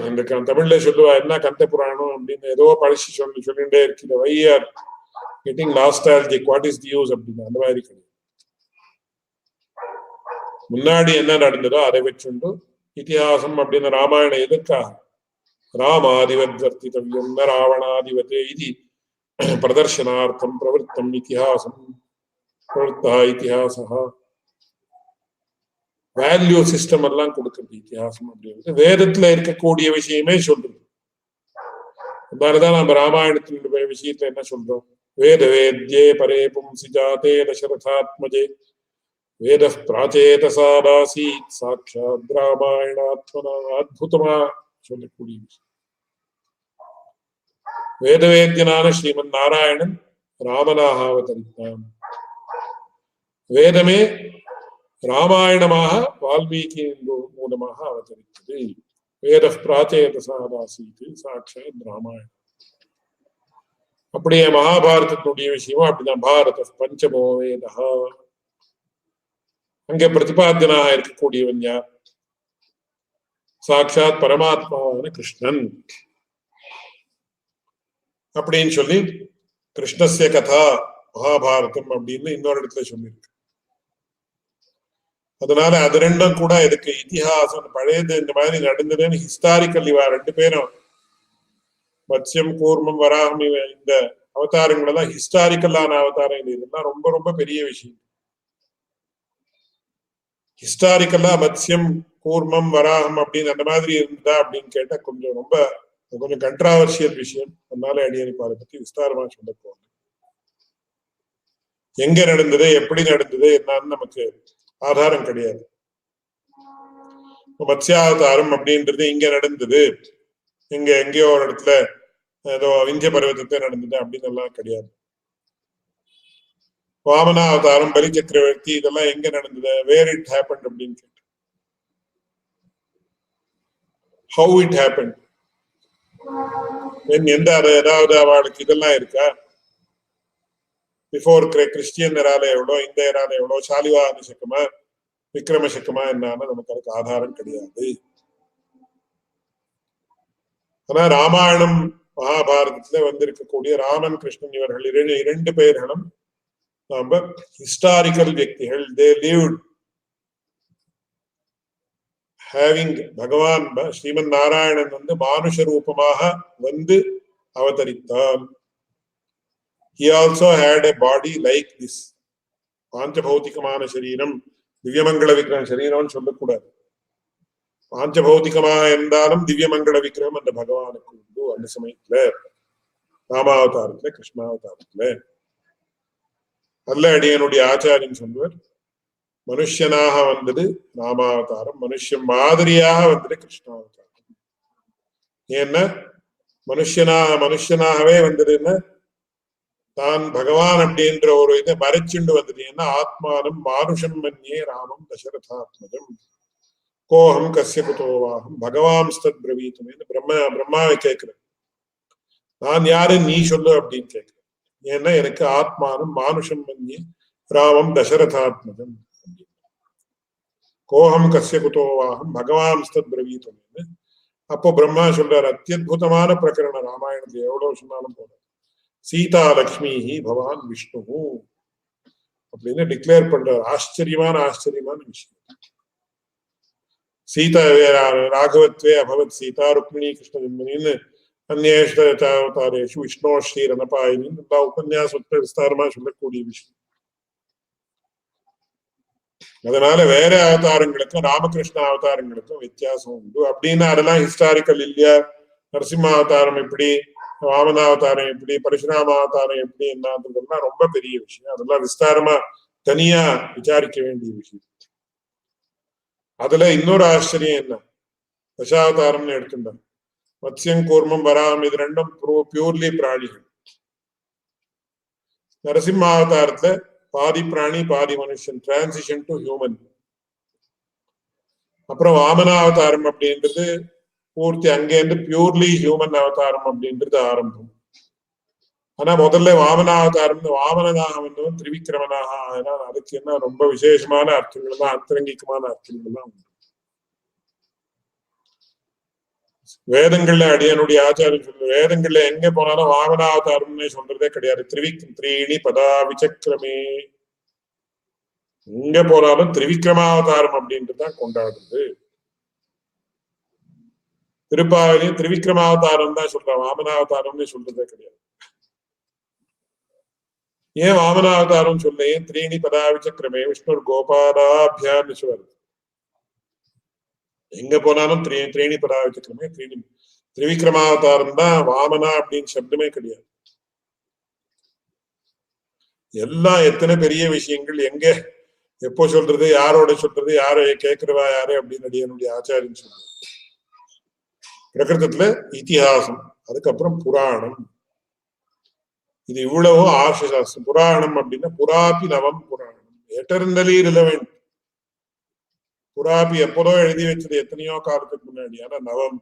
இந்த தமிழ்ல சொல்லுவா என்ன கந்த புராணம் அப்படின்னு ஏதோ பழசி சொல்லிட்டே இருக்குது, why are getting nostalgic, what is the use அப்படின்னு. அந்த மாதிரி கிடையாது. முன்னாடி என்ன நடந்ததோ அதை வச்சுண்டு இத்திஹாசம் அப்படின்னு ராமாயணம் எதற்காக? ராமாதிவத்வர்த்திதவ்யம் ந ராவணாதிவதே இது பிரதர்ஷனார்த்தம் பிரவருத்தம் இத்திஹாசம் பிரவருத்தா இத்திஹாசா. வேல்யூ சிஸ்டம் எல்லாம் கொடுக்குறது இத்திஹாசம் அப்படின்றது. வேதத்துல இருக்கக்கூடிய விஷயமே சொல்றது. அதனாலதான் நம்ம ராமாயணத்தினுடைய விஷயத்துல என்ன சொல்றோம்? வேத வேத்யே பரே பும்சி ஜாதே தசரதாத்மஜே வேத பிராச்சேதசாதாசீத் சாட்சாத் ராமாயணாத்மனா. அற்புதமா சொல்லக்கூடிய விஷயம். வேதவேத்யனான ஸ்ரீமன் நாராயணன் ராமனாக அவதரித்தான். வேதமே ராமாயணமாக வால்மீகியின் மூலமாக அவதரித்தது. வேத பிராச்சேதசாதாசீத் சாட்சாத் ராமாயணம். அப்படியே மகாபாரதத்தினுடைய விஷயமும் அப்படிதான். பாரத பஞ்சமோ வேதா. அங்கே பிரதிபாத்தியனாக இருக்கக்கூடியவன் யார்? சாட்சாத் பரமாத்மாவான கிருஷ்ணன் அப்படின்னு சொல்லி கிருஷ்ணஸ்ய கதா மகாபாரதம் அப்படின்னு இன்னொரு இடத்துல சொல்லியிருக்கு. அதனால அது ரெண்டும் கூட எதுக்கு? இத்திஹாசம் பழையது இந்த மாதிரி நடந்ததுன்னு ஹிஸ்டாரிக்கல். இவா ரெண்டு பேரும் மத்ஸ்யம் கூர்மம் வராகம் இந்த அவதாரங்கள் எல்லாம் ஹிஸ்டாரிக்கலான அவதாரங்கள். இதெல்லாம் ரொம்ப ரொம்ப பெரிய விஷயம். ஹிஸ்டாரிக்கலா மத்ஸ்யம் கூர்மம் வராகம் அப்படின்னு அந்த மாதிரி இருந்தா அப்படின்னு கேட்டா கொஞ்சம் ரொம்ப கொஞ்சம் கண்ட்ராவர்சியல் விஷயம். அதனால அடியனுக்கு அதை பத்தி விஸ்தாரமா சொல்ல போவாங்க. எங்க நடந்தது, எப்படி நடந்தது என்னன்னு நமக்கு ஆதாரம் கிடையாது. மத்ஸ்யாவதாரம் அப்படின்றது இங்க நடந்தது, இங்க எங்கேயோ ஒரு இடத்துல ஏதோ விந்திய பர்வதத்தை நடந்தது அப்படின்னு எல்லாம் கிடையாது. வாமனாவதாரம், பலி சக்கரவர்த்தி, இதெல்லாம் எங்க நடந்தது, வேர் இட் ஹேப்பன் அப்படின்னு கேட்டு, ஹவு இட் ஹேப்பன், எந்த ஏதாவது அவளுக்கு இதெல்லாம் இருக்கா? பிஃபோர் கிறிஸ்டியன் எரால எவ்வளோ, இந்த எரால எவ்வளோ, சாலிவான சக்கமா விக்ரம சக்கமா என்னன்னு நமக்கு அதுக்கு ஆதாரம் கிடையாது. ஆனா ராமாயணம் மகாபாரதத்துல வந்திருக்கக்கூடிய ராமன் கிருஷ்ணன் இவர்கள் இரண்டு பேர்களும் நாம ஹிஸ்டாரிக்கல் வியக்திகள். தே லிவ்ட் ஹேவிங் பகவான் ஸ்ரீமன் நாராயணன் வந்து மானுஷ ரூபமாக வந்து அவதரித்தான். He also had a body like this. பாஞ்சபௌதிகமான சரீரம், திவ்யமங்கள விக்கிரகம் சரீரம்னு சொல்லக்கூடாது. பாஞ்சபௌதிகமாக இருந்தாலும் திவ்யமங்கள விக்கிரகம் அந்த பகவானுக்கு உண்டு. அந்த சமயத்துல ராமாவதாரத்துல, கிருஷ்ணாவதாரத்துல. அல்ல அடியனுடைய ஆச்சாரியன் சொல்வர், மனுஷனாக வந்தது ராமாவதாரம், மனுஷன் மாதிரியாக வந்தது கிருஷ்ணாவதாரம். ஏன்னா மனுஷனாகவே வந்ததுன்னா தான் பகவான் அப்படின்ற ஒரு இதை மறைச்சுண்டு வந்தது. ஏன்னா ஆத்மானம் மானுஷம் மன்யே ராமம் தசரதாத்மஜம் கோஹம் கஸ்ய குதோவாகம் பகவான்ஸ்தத் பிரவீத்தும் பிரம்மாவை கேட்கிறேன், நான் யாரு நீ சொல்லு அப்படின்னு கேட்கிறேன். ஏன்னா எனக்கு ஆத்மானம் மானுஷம் மன்யே ராமம் தசரதாத்மஜம், கோஹம் கஸ்ய குதோவாகம் பகவான்ஸ்தத் பிரவீத்தும். அப்போ பிரம்மா சொல்றாரு, அத்தியுதமான பிரகரணம் ராமாயணத்துல எவ்வளவு சொன்னாலும் போல, சீதா லக்ஷ்மி பகவான் விஷ்ணு அப்படின்னு டிக்ளேர் பண்றார். ஆச்சரியமான விஷயம். சீதா ராகவத்வே அபவத் சீதா ருக்மிணி கிருஷ்ண ஜன்மனின்னு அந்நேஷு விஷ்ணோ ஸ்ரீரனபாயினின்னு எல்லா உபன்யாசத்தை விஸ்தாரமா சொல்லக்கூடிய விஷயம். அதனால வேற அவதாரங்களுக்கும் ராமகிருஷ்ண அவதாரங்களுக்கும் வித்தியாசம் உண்டு. அப்படின்னா அதெல்லாம் ஹிஸ்டாரிக்கல் இல்லையா? நரசிம்ம அவதாரம் எப்படி, வாமன அவதாரம் எப்படி, பரசுராம அவதாரம் எப்படி என்னன்றதுலாம் ரொம்ப பெரிய விஷயம். அதெல்லாம் விஸ்தாரமா தனியா விசாரிக்க வேண்டிய விஷயம். அதுல இன்னொரு ஆச்சரியம் என்ன, தசாவதாரம்னு எடுத்துட்டாங்க. மத்ஸ்யம் கூர்மம் வராமம் இது ரெண்டும் பியூர்லி பிராணிகள். நரசிம்ம அவதாரத்துல பாதி பிராணி பாதி மனுஷன், டிரான்சிஷன் டு ஹியூமன். அப்புறம் வாமன அவதாரம் அப்படின்றது பூர்த்தி அங்கேருந்து பியூர்லி ஹியூமன் அவதாரம் அப்படின்றது ஆரம்பம். ஆனா முதல்ல வாமனாவதாரம், வாமனனாக வந்தவன் திரிவிக்கிரமனாக ஆகினான். அதுக்கு என்ன ரொம்ப விசேஷமான அர்த்தங்கள் தான், அந்தரங்கிகமான அர்த்தங்கள் தான் உண்டு. வேதங்கள்ல அடியனுடைய ஆச்சாரம் சொல்ற, வேதங்கள்ல எங்க போனாலும் வாமனாவதாரம்னு சொல்றதே கிடையாது. த்ரீணி பதா விசக்கிரமே, எங்க போனாலும் திரிவிக்ரமாவதாரம் அப்படின்ட்டு தான் கொண்டாடுறது. திருப்பாவிலையும் திரிவிக்ரமாவதாரம் தான் சொல்ற, வாமனாவதாரம்னு சொல்றதே கிடையாது. ஏன் வாமனாவதாரம் சொல்ல, ஏன் த்ரீணி பதாவிச்சக்கிரமே விஷ்ணு கோபாலாபியான்னு சொல்றது. எங்க போனாலும் த்ரீணி பதாவிச்சக்கிரமே, திரிவிக்ரமாவதாரம் தான். வாமனா அப்படின்னு சப்தமே கிடையாது. எல்லாம் எத்தனை பெரிய விஷயங்கள் எங்க எப்போ சொல்றது, யாரோட சொல்றது, யார கேட்கிறவா யாரு அப்படின்னு என்னுடைய ஆச்சாரியன் சொல்றது. பிரகிருதத்துல இத்திஹாசம், அதுக்கப்புறம் புராணம். இது இவ்வளவும் ஆர்ஷசாஸ்திரம். புராணம் அப்படின்னா புராபி நவம் புராணம், எட்டர்னலி ரிலவெண்ட். புராபி எப்போதோ எழுதி வச்சது எத்தனையோ காலத்துக்கு முன்னாடி, ஆனா நவம்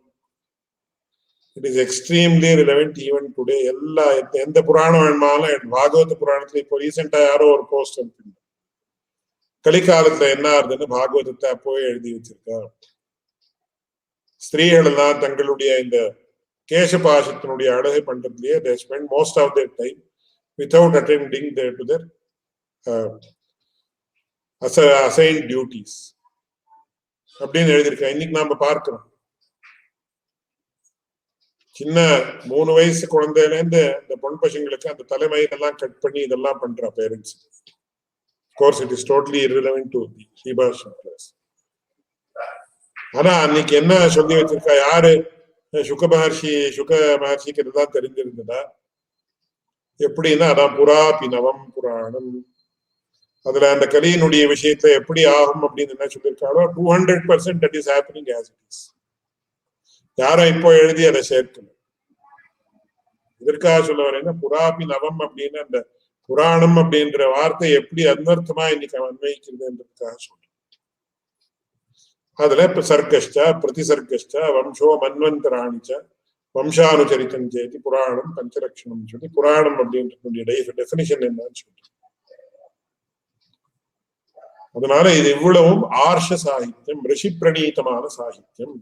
it is extremely relevant even today. எல்லா எந்த புராணம் வேணுமாலும், பாகவத புராணத்துல இப்போ ரீசெண்டா யாரோ ஒரு போஸ்ட் அனுப்பிங்க, கலிக்காலத்துல என்ன ஆகுதுன்னு பாகவதத்தை அப்போவே எழுதி வச்சிருக்கா. ஸ்திரீகள் எல்லாம் தங்களுடைய இந்த கேசபாசத்தினுடைய அழகை பண்றதுலயே they spend most of their time without attending to their assigned duties அப்படின்னு எழுதியிருக்கேன். இன்னைக்கு நாம பார்க்கிறோம், சின்ன 3 வயசு குழந்தையில இருந்து இந்த பொன் பசங்களுக்கு அந்த தலைமையெல்லாம் கட் பண்ணி இதெல்லாம் பண்ற parents. Course it is totally irrelevant to the Sribhashyam Class. ஆனா அன்னைக்கு என்ன சொல்லி வச்சிருக்கா, யாரு சுக மகர்ஷிக்கு இதுதான் தெரிஞ்சிருந்ததா? எப்படின்னா அதான் புராபி நவம் புராணம். அதுல அந்த கலியினுடைய விஷயத்துல எப்படி ஆகும் அப்படின்னு என்ன சொல்லியிருக்காளோ 200% that is happening as it is. யாரும் இப்போ எழுதி அதை சேர்க்கணும். இதற்காக சொல்ல வரேன்னா புராபி நவம் அப்படின்னு அந்த புராணம் அப்படின்ற வார்த்தை எப்படி அன்வர்த்தமா இன்னைக்கு அன்வயிக்கிறதுன்றதுக்காக சொல்றேன். அதுல சர்க்கஷ்ட பிரதிசர்க்கஷ்ட வம்சோ மன்வந்தராணிச்ச வம்சானுச்சரித்தம் சேதி புராணம் பஞ்சலட்சணம் சொல்லி, புராணம் அப்படின்ற டெபினிஷன் என்னன்னு சொல்றேன். அதனால இது இவ்வளவும் ஆர்ஷ சாகித்யம், ரிஷி பிரணீதமான சாகித்யம்.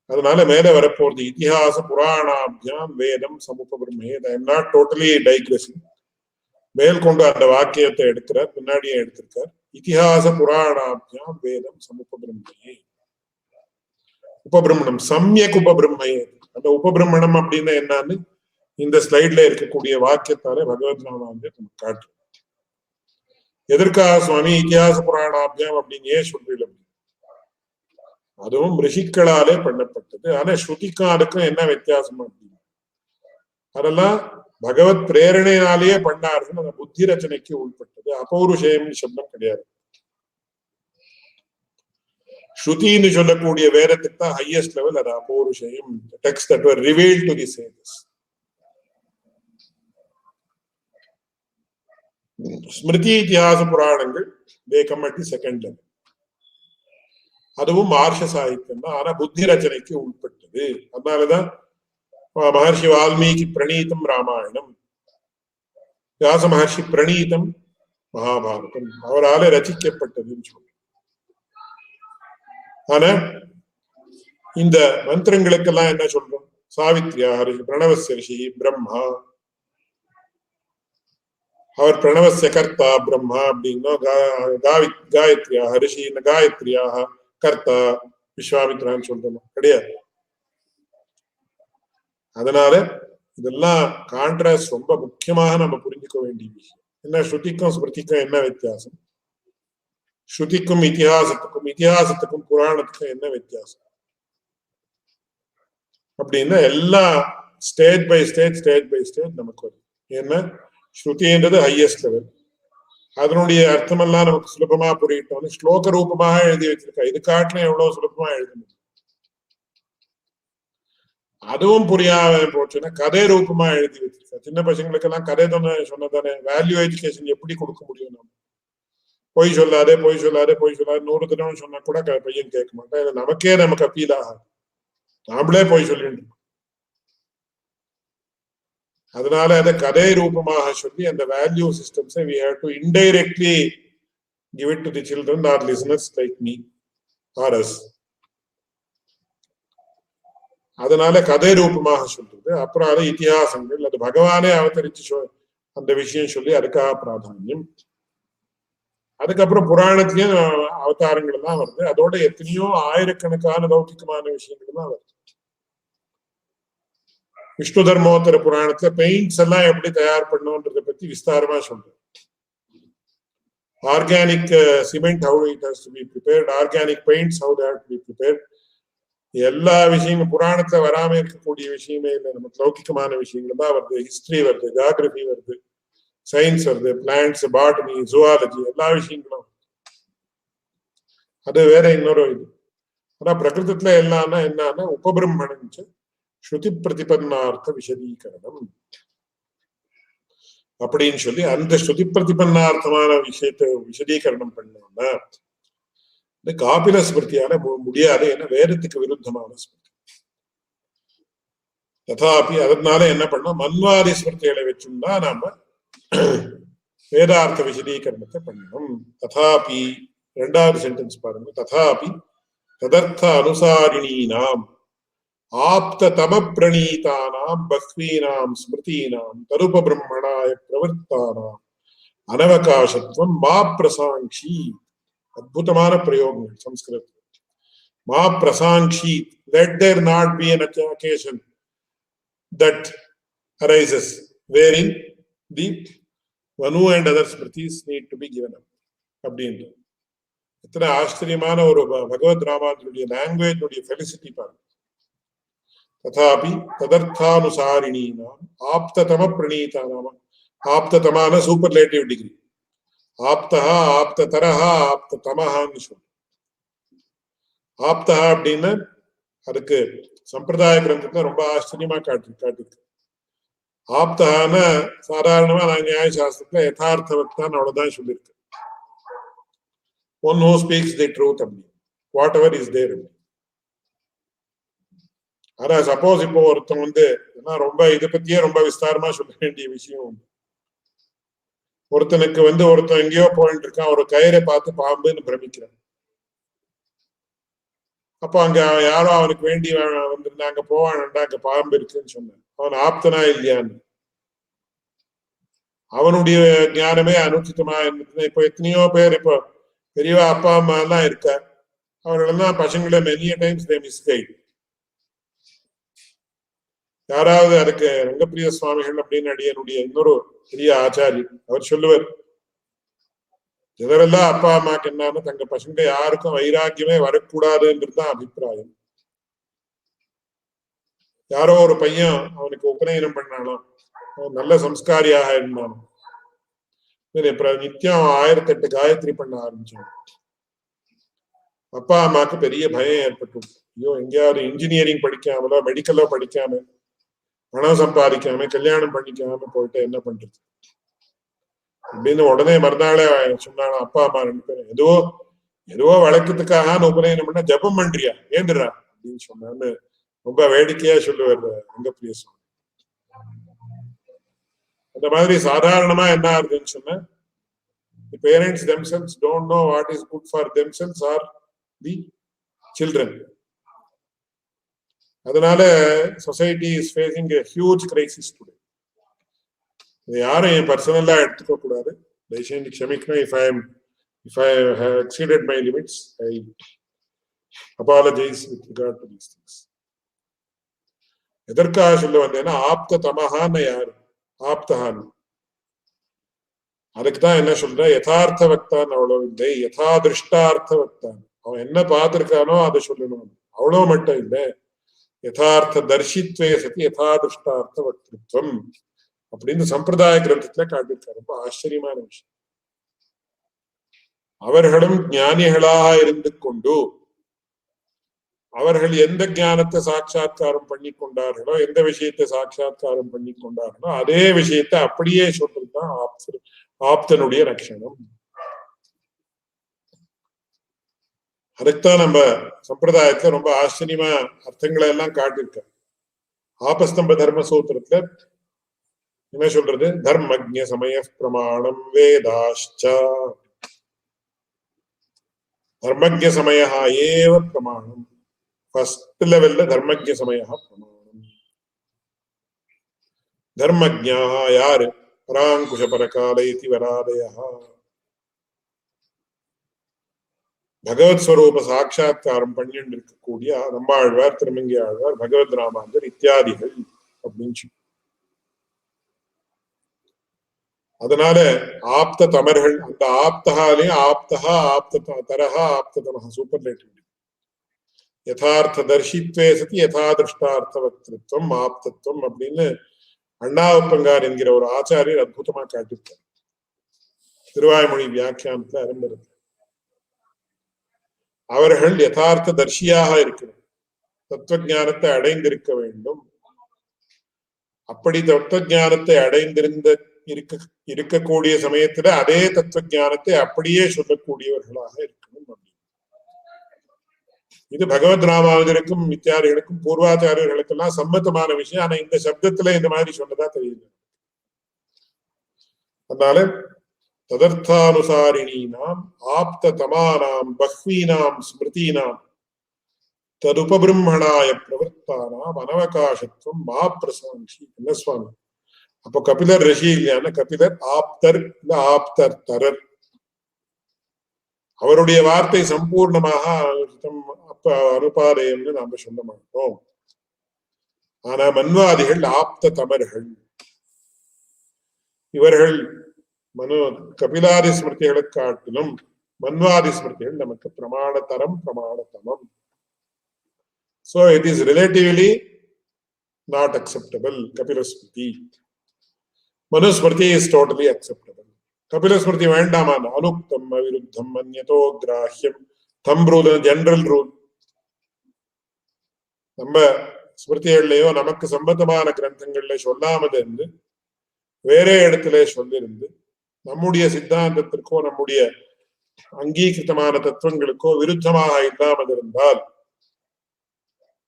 அதனால மேல வரப்போறது இதிகாச புராணாபியாம் வேதம் சமுபபிரம்மேத். I am not totally digressing. மேல் கொண்டு அந்த வாக்கியத்தை எடுக்கிறார், பின்னாடியே எடுத்திருக்கார். இதிகாச புராணாபியாம் வேதம் சமுபபிரம்மே, உபபிரம்மணம் சமயக் உபபிரம்மையே. அந்த உபபிரம்மணம் அப்படின்னா என்னன்னு இந்த ஸ்லைட்ல இருக்கக்கூடிய வாக்கியத்தாலே பகவத் ராமானுஜர் நமக்கு காட்டு. எதற்காக சுவாமி இதிகாச புராணாபியாம் அப்படின்னு ஏன் சொல்றீங்க? அதுவும் ரிஷிக்களாலே பண்ணப்பட்டது. ஆனா ஸ்ருதிக்கும் அதுக்கும் என்ன வித்தியாசம் அப்படின்னா, அதெல்லாம் பகவத் பிரேரணையினாலேயே பண்ணார்கள். அந்த புத்தி ரச்சனைக்கு உள்பட்டது. அபௌருஷயம் சப்தம் கிடையாது. ஸ்ருதின்னு சொல்லக்கூடிய வேதத்துக்கு தான் ஹையஸ்ட் லெவல். அது அபௌருஷயம், text that were revealed to the sages. ஸ்மிருதி இதிகாச புராணங்கள் they come at the second level. அதுவும் ஆர்ஷ சாகித்யம் தான், ஆனா புத்தி ரச்சனைக்கு உட்பட்டது. அதனாலதான் மகர்ஷி வால்மீகி பிரணீதம் ராமாயணம், வியாச மகர்ஷி பிரணீதம் மகாபாரதம், அவரால் ரச்சிக்கப்பட்டதுன்னு சொல்றோம். ஆனா இந்த மந்திரங்களுக்கெல்லாம் என்ன சொல்றோம்? சாவித்ரியா ரிஷி, பிரணவஸ்ய ரிஷி பிரம்மா, அவர் பிரணவஸ்ய கர்த்தா பிரம்மா அப்படின்னா, காயத்ரியா ரிஷி, காயத்ரியா கர்த்தா விஸ்வாமித்ரான்னு சொல்றோம் கிடையாது. அதனால இதெல்லாம் கான்ட்ராஸ்ட் ரொம்ப முக்கியமாக நம்ம புரிஞ்சுக்க வேண்டிய விஷயம். என்ன ஸ்ருதிக்கும் ஸ்மிருதிக்கும் என்ன வித்தியாசம்? ஸ்ருதிக்கும் இதிகாசத்துக்கும் புராணத்துக்கும் என்ன வித்தியாசம் அப்படின்னா எல்லாம் ஸ்டேஜ் பை ஸ்டேஜ் நமக்கு வரும். ஏன்னா ஸ்ருதின்றது ஹையஸ்ட் லெவல். அதனுடைய அர்த்தமெல்லாம் நமக்கு சுலபமா புரியட்டோம்னு ஸ்லோக ரூபமாக எழுதி வச்சிருக்கா. இது காட்டிலும் எவ்வளவு சுலபமா எழுதணும். அதுவும் புரியாம போச்சுன்னா கதை ரூபமா எழுதி வச்சிருக்கா. சின்ன பசங்களுக்கு எல்லாம் கதை தானே சொன்னதானே வேல்யூ எஜுகேஷன் எப்படி கொடுக்க முடியும்? நம்ம பொய் சொல்லாதே 100 தடவை சொன்னா கூட பையன் கேட்க மாட்டான். நமக்கு அப்பீல் ஆகாது. நாமளே பொய் சொல்லிட்டு. அதனால அதை கதை ரூபமாக சொல்லி அந்த value சிஸ்டம்ஸை we have to indirectly give it to the children or listeners like me or us. அதனால கதை ரூபமாக சொல்றது. அப்புறம் அது இதிகாசங்கள், அது பகவானே அவதரிச்சு அந்த விஷயம் சொல்லி அதுக்காக பிராதானியம். அதுக்கப்புறம் புராணத்திலயும் அவதாரங்கள் தான் வருது. அதோட எத்தனையோ ஆயிரக்கணக்கான லௌகிகமான விஷயங்கள் தான் வருது. விஷ்ணு தர்மோத்தர புராணத்துல பெயிண்ட்ஸ் எல்லாம் எப்படி தயார் பண்ணணும்ன்றத பத்தி விஸ்தாரமா சொல்றேன். Organic cement how it has to be prepared, organic paints how they have to be prepared. எல்லா விஷயங்களும் புராணத்துல வராம இருக்கக்கூடிய விஷயமே இல்லை. நமக்கு லௌகிகமான விஷயங்கள் தான் வருது. ஹிஸ்டரி வருது, ஜியாகிரபி வருது, சயின்ஸ் வருது, பிளான்ட்ஸ், பாட்டனி, ஜுவாலஜி, எல்லா விஷயங்களும். அது வேற இன்னொரு இது. ஆனா பிரகிருதத்துல எல்லாம்னா என்னன்னா உபபிரம்மணம் ஸ்ருதி பிரதிபன்னார்த்த விசதீகரணம் அப்படின்னு சொல்லி அந்த ஸ்ருதி பிரதிபன்னார்த்தமான விஷயத்தை விசதீகரணம் பண்ணோம்னா இந்த காபில ஸ்மிருதியால முடியாது. ஏன்னா வேதத்துக்கு விருத்தமான ஸ்மிருதி. ததாபி அதனால என்ன பண்ணோம், மன்வாதி ஸ்மிருதிகளை வச்சுன்னா நாம வேதார்த்த விசதீகரணத்தை பண்ணணும். ததாபி இரண்டாவது சென்டென்ஸ் பாருங்க. ததாபி ததர்த்த அனுசாரிணீனாம் ஆப்த தம பிரணீதானாம் பக்வீனாம் ஸ்மிருதீனாம் தருப பிரம்மணாய பிரவர்த்தானாம் அனவகாசத்துவம் மா பிரசாங்ஷி. அற்புதமான பிரயோகங்கள் சம்ஸ்கிருதத்தில். மா பிரசாங்ஷி, let there not be an occasion that arises wherein the Manu and other smritis need to be given up அப்படின்ற எத்தனை ஆச்சரியமான ஒரு பகவத் ராமானுடைய லாங்குவேஜ் ஃபெலிசிட்டி பாருங்க. ததாபி ததர்த்தானுசாரிணீனாம் ஆப்ததம பிரணீதானாம். ஆப்ததமான சூப்பர்லேட்டிவ் டிகிரி. ஆப்தஹா, ஆப்ததரஹா, ஆப்ததமஹான்னு சொல்லு. ஆப்தஹா அப்படின்னு அதுக்கு சம்பிரதாய கிரந்தத்துல ரொம்ப ஆச்சரியமா காட்டிருக்கு. ஆப்தஹான சாதாரணமா நான் நியாய சாஸ்திரத்துல யதார்த்தவத்தான் அவ்வளவுதான் சொல்லியிருக்கு. One who speaks the truth அப்படின்னு, வாட் எவர் இஸ் தேர். ஆனா சப்போஸ் இப்போ ஒருத்தன் ரொம்ப இதை பத்தியே ரொம்ப விஸ்தாரமா சொல்ல வேண்டிய விஷயம் உண்டு. ஒருத்தனுக்கு ஒருத்தன் எங்கேயோ போயிட்டு இருக்கான், ஒரு கயிறை பார்த்து பாம்புன்னு பிரமிக்கிறான். அப்போ அங்க யாரோ அவனுக்கு வேண்டி வந்திருந்தாங்க, போவான்டா அங்க பாம்பு இருக்குன்னு சொன்னான். அவன் ஆப்தனா இல்லையான்னு. அவனுடைய ஞானமே அனுச்சிதமா இருந்துச்சுன்னா இப்போ எத்தனையோ பேர் இப்போ பெரியவா அப்பா அம்மா எல்லாம் இருக்கா, அவர்களெல்லாம் பசங்களை மெனிய டைம்ஸ் தே மிஸ்கைட். யாராவது அதுக்கு ரங்கப்பிரிய சுவாமிகள் அப்படின்னு அடியனுடைய இன்னொரு பெரிய ஆச்சாரி அவர் சொல்லுவார், எதெல்லாம் அப்பா அம்மாக்கு என்னன்னு தங்க பசங்க யாருக்கும் வைராக்கியமே வரக்கூடாதுன்றதுதான் அபிப்பிராயம். யாரோ ஒரு பையன் அவனுக்கு உபநயனம் பண்ணாலும், நல்ல சம்ஸ்காரியாக இருந்தாலும், நித்தியம் 1008 காயத்ரி பண்ண ஆரம்பிச்சான். அப்பா அம்மாக்கு பெரிய பயம் ஏற்பட்டு, ஐயோ எங்கேயாவது இன்ஜினியரிங் படிக்காமலோ மெடிக்கலோ படிக்காம பணம் சம்பாதிக்காம கல்யாணம் பண்ணிக்காம போயிட்டு என்ன பண்றது அப்படின்னு உடனே மறுநாளே சொன்னாலும் அப்பா அம்மா 2 பேரும் ஏதோ வழக்கத்துக்காக உபநயனம் பண்ண ஜபம் பண்றியா ஏந்துடுறா அப்படின்னு சொன்னான்னு ரொம்ப வேடிக்கையா சொல்லுவார் ரங்கப்பிரிய சுவாமி. அந்த மாதிரி சாதாரணமா என்ன ஆகுதுன்னு சொன்னா, the parents themselves don't know what is good for themselves or the children. அதனால society is facing a huge crisis today. யாரும் பர்சனலா எடுத்துக்க கூடாது. தயவுசெய்து க்ஷமிக்கணும். if I have exceeded my limits, I apologize with regard to these things. எதற்காக சொல்ல வந்தேன்னா, ஆப்த தமஹான்னு யாரு? ஆப்தஹான் அதுக்குதான் என்ன சொல்ற, யதார்த்த வக்தான் அவ்வளவு இல்லை, யதாதிருஷ்டார்த்த வக்தான். அவன் என்ன பார்த்திருக்கானோ அதை சொல்லணும், அவ்வளவு மட்டும் இல்லை. யதார்த்த தர்ஷித்வே சதி யதாதிருஷ்டார்த்த வக்திருத்வம் அப்படின்னு சம்பிரதாய கிரந்தத்துல காட்டியிருக்காரு. ரொம்ப ஆச்சரியமான விஷயம். அவர்களும் ஞானிகளாக இருந்து கொண்டு அவர்கள் எந்த ஞானத்தை சாட்சா்காரம் பண்ணி கொண்டார்களோ, எந்த விஷயத்தை சாட்சா்காரம் பண்ணி கொண்டார்களோ அதே விஷயத்தை அப்படியே சொல்றதுதான் ஆப்தனுடைய லட்சணம். அதுக்குதான் நம்ம சம்பிரதாயத்துல ரொம்ப ஆச்சரியமா அர்த்தங்களை எல்லாம் காட்டியிருக்க. ஆபஸ்தம்ப தர்ம சூத்திரத்துல என்ன சொல்றது, தர்மஜ்ஞ சமய பிரமாணம் வேதாஷ்ச, தர்மஜ்ஞ சமய ஏவ பிரமாணம். ஃபர்ஸ்ட் லெவல்ல தர்மஜ்ஞ சமய பிரமாணம். தர்மஜ்ஞா யாரு, பராங்குஷ பரகால இதி வராதய, பகவத் ஸ்வரூப சாட்சா்காரம் பண்ணிட்டு இருக்கக்கூடிய நம்மாழ்வார், திருமங்கி ஆழ்வார், பகவத் ராமாந்தர் இத்தியாதிகள் அப்படின்னு. அதனால ஆப்த தமர்கள், அந்த ஆப்தகாலையும் ஆப்தகா ஆப்த தரஹா ஆப்த தமஹா சூப்பர்லேட்டிவ். யதார்த்த தர்ஷித்வே சதி யதாதிருஷ்டார்த்த வக்திருத்வம் ஆப்தத்துவம் அப்படின்னு அண்ணாவப்பங்கார் என்கிற ஒரு ஆச்சாரியர் அற்புதமா காட்டியிருக்கார் திருவாய்மொழி வியாக்கியானத்துல அரும்பருது. அவர்கள் யதார்த்த தர்ஷியாக இருக்கணும், தத்துவஞானத்தை அடைந்திருக்க வேண்டும். அப்படி தத்துவஞானத்தை அடைந்திருந்த இருக்கக்கூடிய சமயத்துல அதே தத்துவஞானத்தை அப்படியே சொல்லக்கூடியவர்களாக இருக்கணும். இது பகவத் ராமானுஜருக்கும் வித்தியாரிகளுக்கும் பூர்வாச்சாரியர்களுக்கெல்லாம் சம்மத்தமான விஷயம். ஆனா இந்த சப்தத்துல இந்த மாதிரி சொன்னதா தெரியுது. அதனால ததர்த்தானுசாரிணீனாம் ஆப்த தமானாம் பஹ்வீனாம் ஸ்மிருதீனாம் ததுபபிரம்மணாய பிரவர்த்தானாம் அனவகாசத்துவம் மா பிரசாந்தி. என்ன சுவாமி, அப்போ கபிலர் ரிஷி இல்லையான, கபிலர் ஆப்தர் இல்ல ஆப்தர் தரர். அவருடைய வார்த்தை சம்பூர்ணமாக அனுபாதயம்னு நாம சொல்ல மாட்டோம். ஆனா மன்வாதிகள் ஆப்த தமர்கள். இவர்கள் கபிலாதி ஸ்மிருதிகளை காட்டிலும் மன்வாதி ஸ்மிருதிகள் நமக்கு பிரமாணதரம் பிரமாணதமம். So it is relatively not acceptable. Kapila Smriti. Manu Smriti is totally acceptable. Kapila Smriti வேண்டாமான அனுக்தம் அவிருத்தம் அந்யதோ கிராஹ்யம் தம் ரூல், ஜெனரல் ரூல். நம்ம ஸ்மிருதிகள்லயோ நமக்கு சம்பந்தமான கிரந்தங்கள்ல சொல்லாமது இருந்து வேற இடத்துல சொல்லிருந்து நம்முடைய சித்தாந்தத்திற்கோ நம்முடைய அங்கீகிருத்தமான தத்துவங்களுக்கோ விருத்தமாக இல்லாமல் இருந்தால்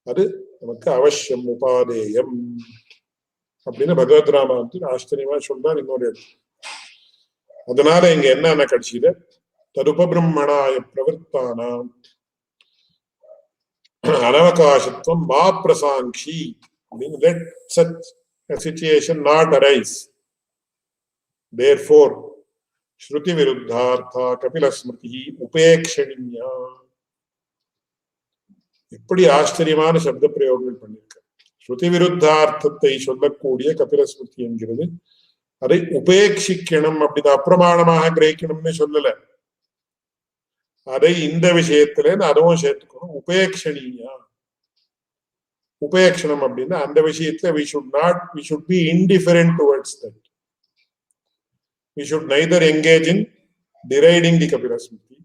அது நமக்கு அவசியம் உபாதேயம் அப்படின்னு பகவத் ராமானுஜர் ஆச்சரியமா சொல்றார் இன்னொரு இடத்துல. அதனால இங்க என்ன கட்சியில ததுபபிரம்மணாய பிரவர்த்தானாம் அனவகாசத்துவம் மா பிரசாங்கி அப்படின்னு, let such a situation not arise. Therefore ஸ்ருதி விருத்தார்த்தா கபில ஸ்மிருதி உபேக்ஷணியா. எப்படி ஆச்சரியமான சப்த பிரயோகங்கள் பண்ணிருக்க. ஸ்ருதி விருத்தார்த்தத்தை சொல்லக்கூடிய கபில ஸ்மிருதி என்கிறது அதை உபேட்சிக்கணும், அப்படிதான் அப்பிரமாணமாக கிரகிக்கணும்னு சொல்லல. அதை இந்த விஷயத்துல அதுவும் சேர்த்துக்கணும். உபேக்ஷணியா, உபேக்ஷணம் அப்படின்னா அந்த விஷயத்துல we should be indifferent towards that. We should neither engage in deriding the Kapila Smriti,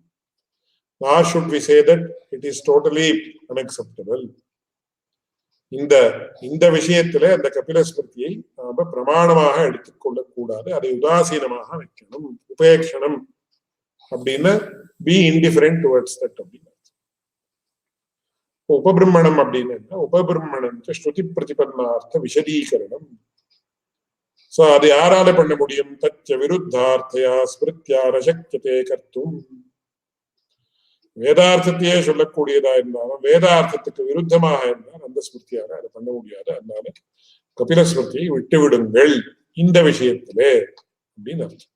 nor should we say that it is totally unacceptable. இந்த விஷயத்துல அந்த கபில ஸ்மிருதியை நாம பிரமாணமாக எடுத்துக்கொள்ளக் கூடாது, அதை உதாசீனமாக வைக்கணும். உபேக்ஷணம் அப்படின்னு be indifferent towards that அப்படின்னு. உபபிரம்மணம் அப்படின்னு உபபிரம்மணம் ஸ்ருதி பிரதிபன்னார்த்த விசதீகரணம். சோ அது யாரால பண்ண முடியும்? தச்ச விருத்தார்த்தையா ஸ்மிருத்யா ரசக்யதே கர்த்தும். வேதார்த்தத்தையே சொல்லக்கூடியதா இருந்தாலும் வேதார்த்தத்துக்கு விருத்தமாக இருந்தால் அந்த ஸ்மிருத்தியால அதை பண்ண முடியாது. அதனால கபில ஸ்மிருதியை விட்டு விடுங்கள் இந்த விஷயத்திலே அப்படின்னு அர்த்தம்.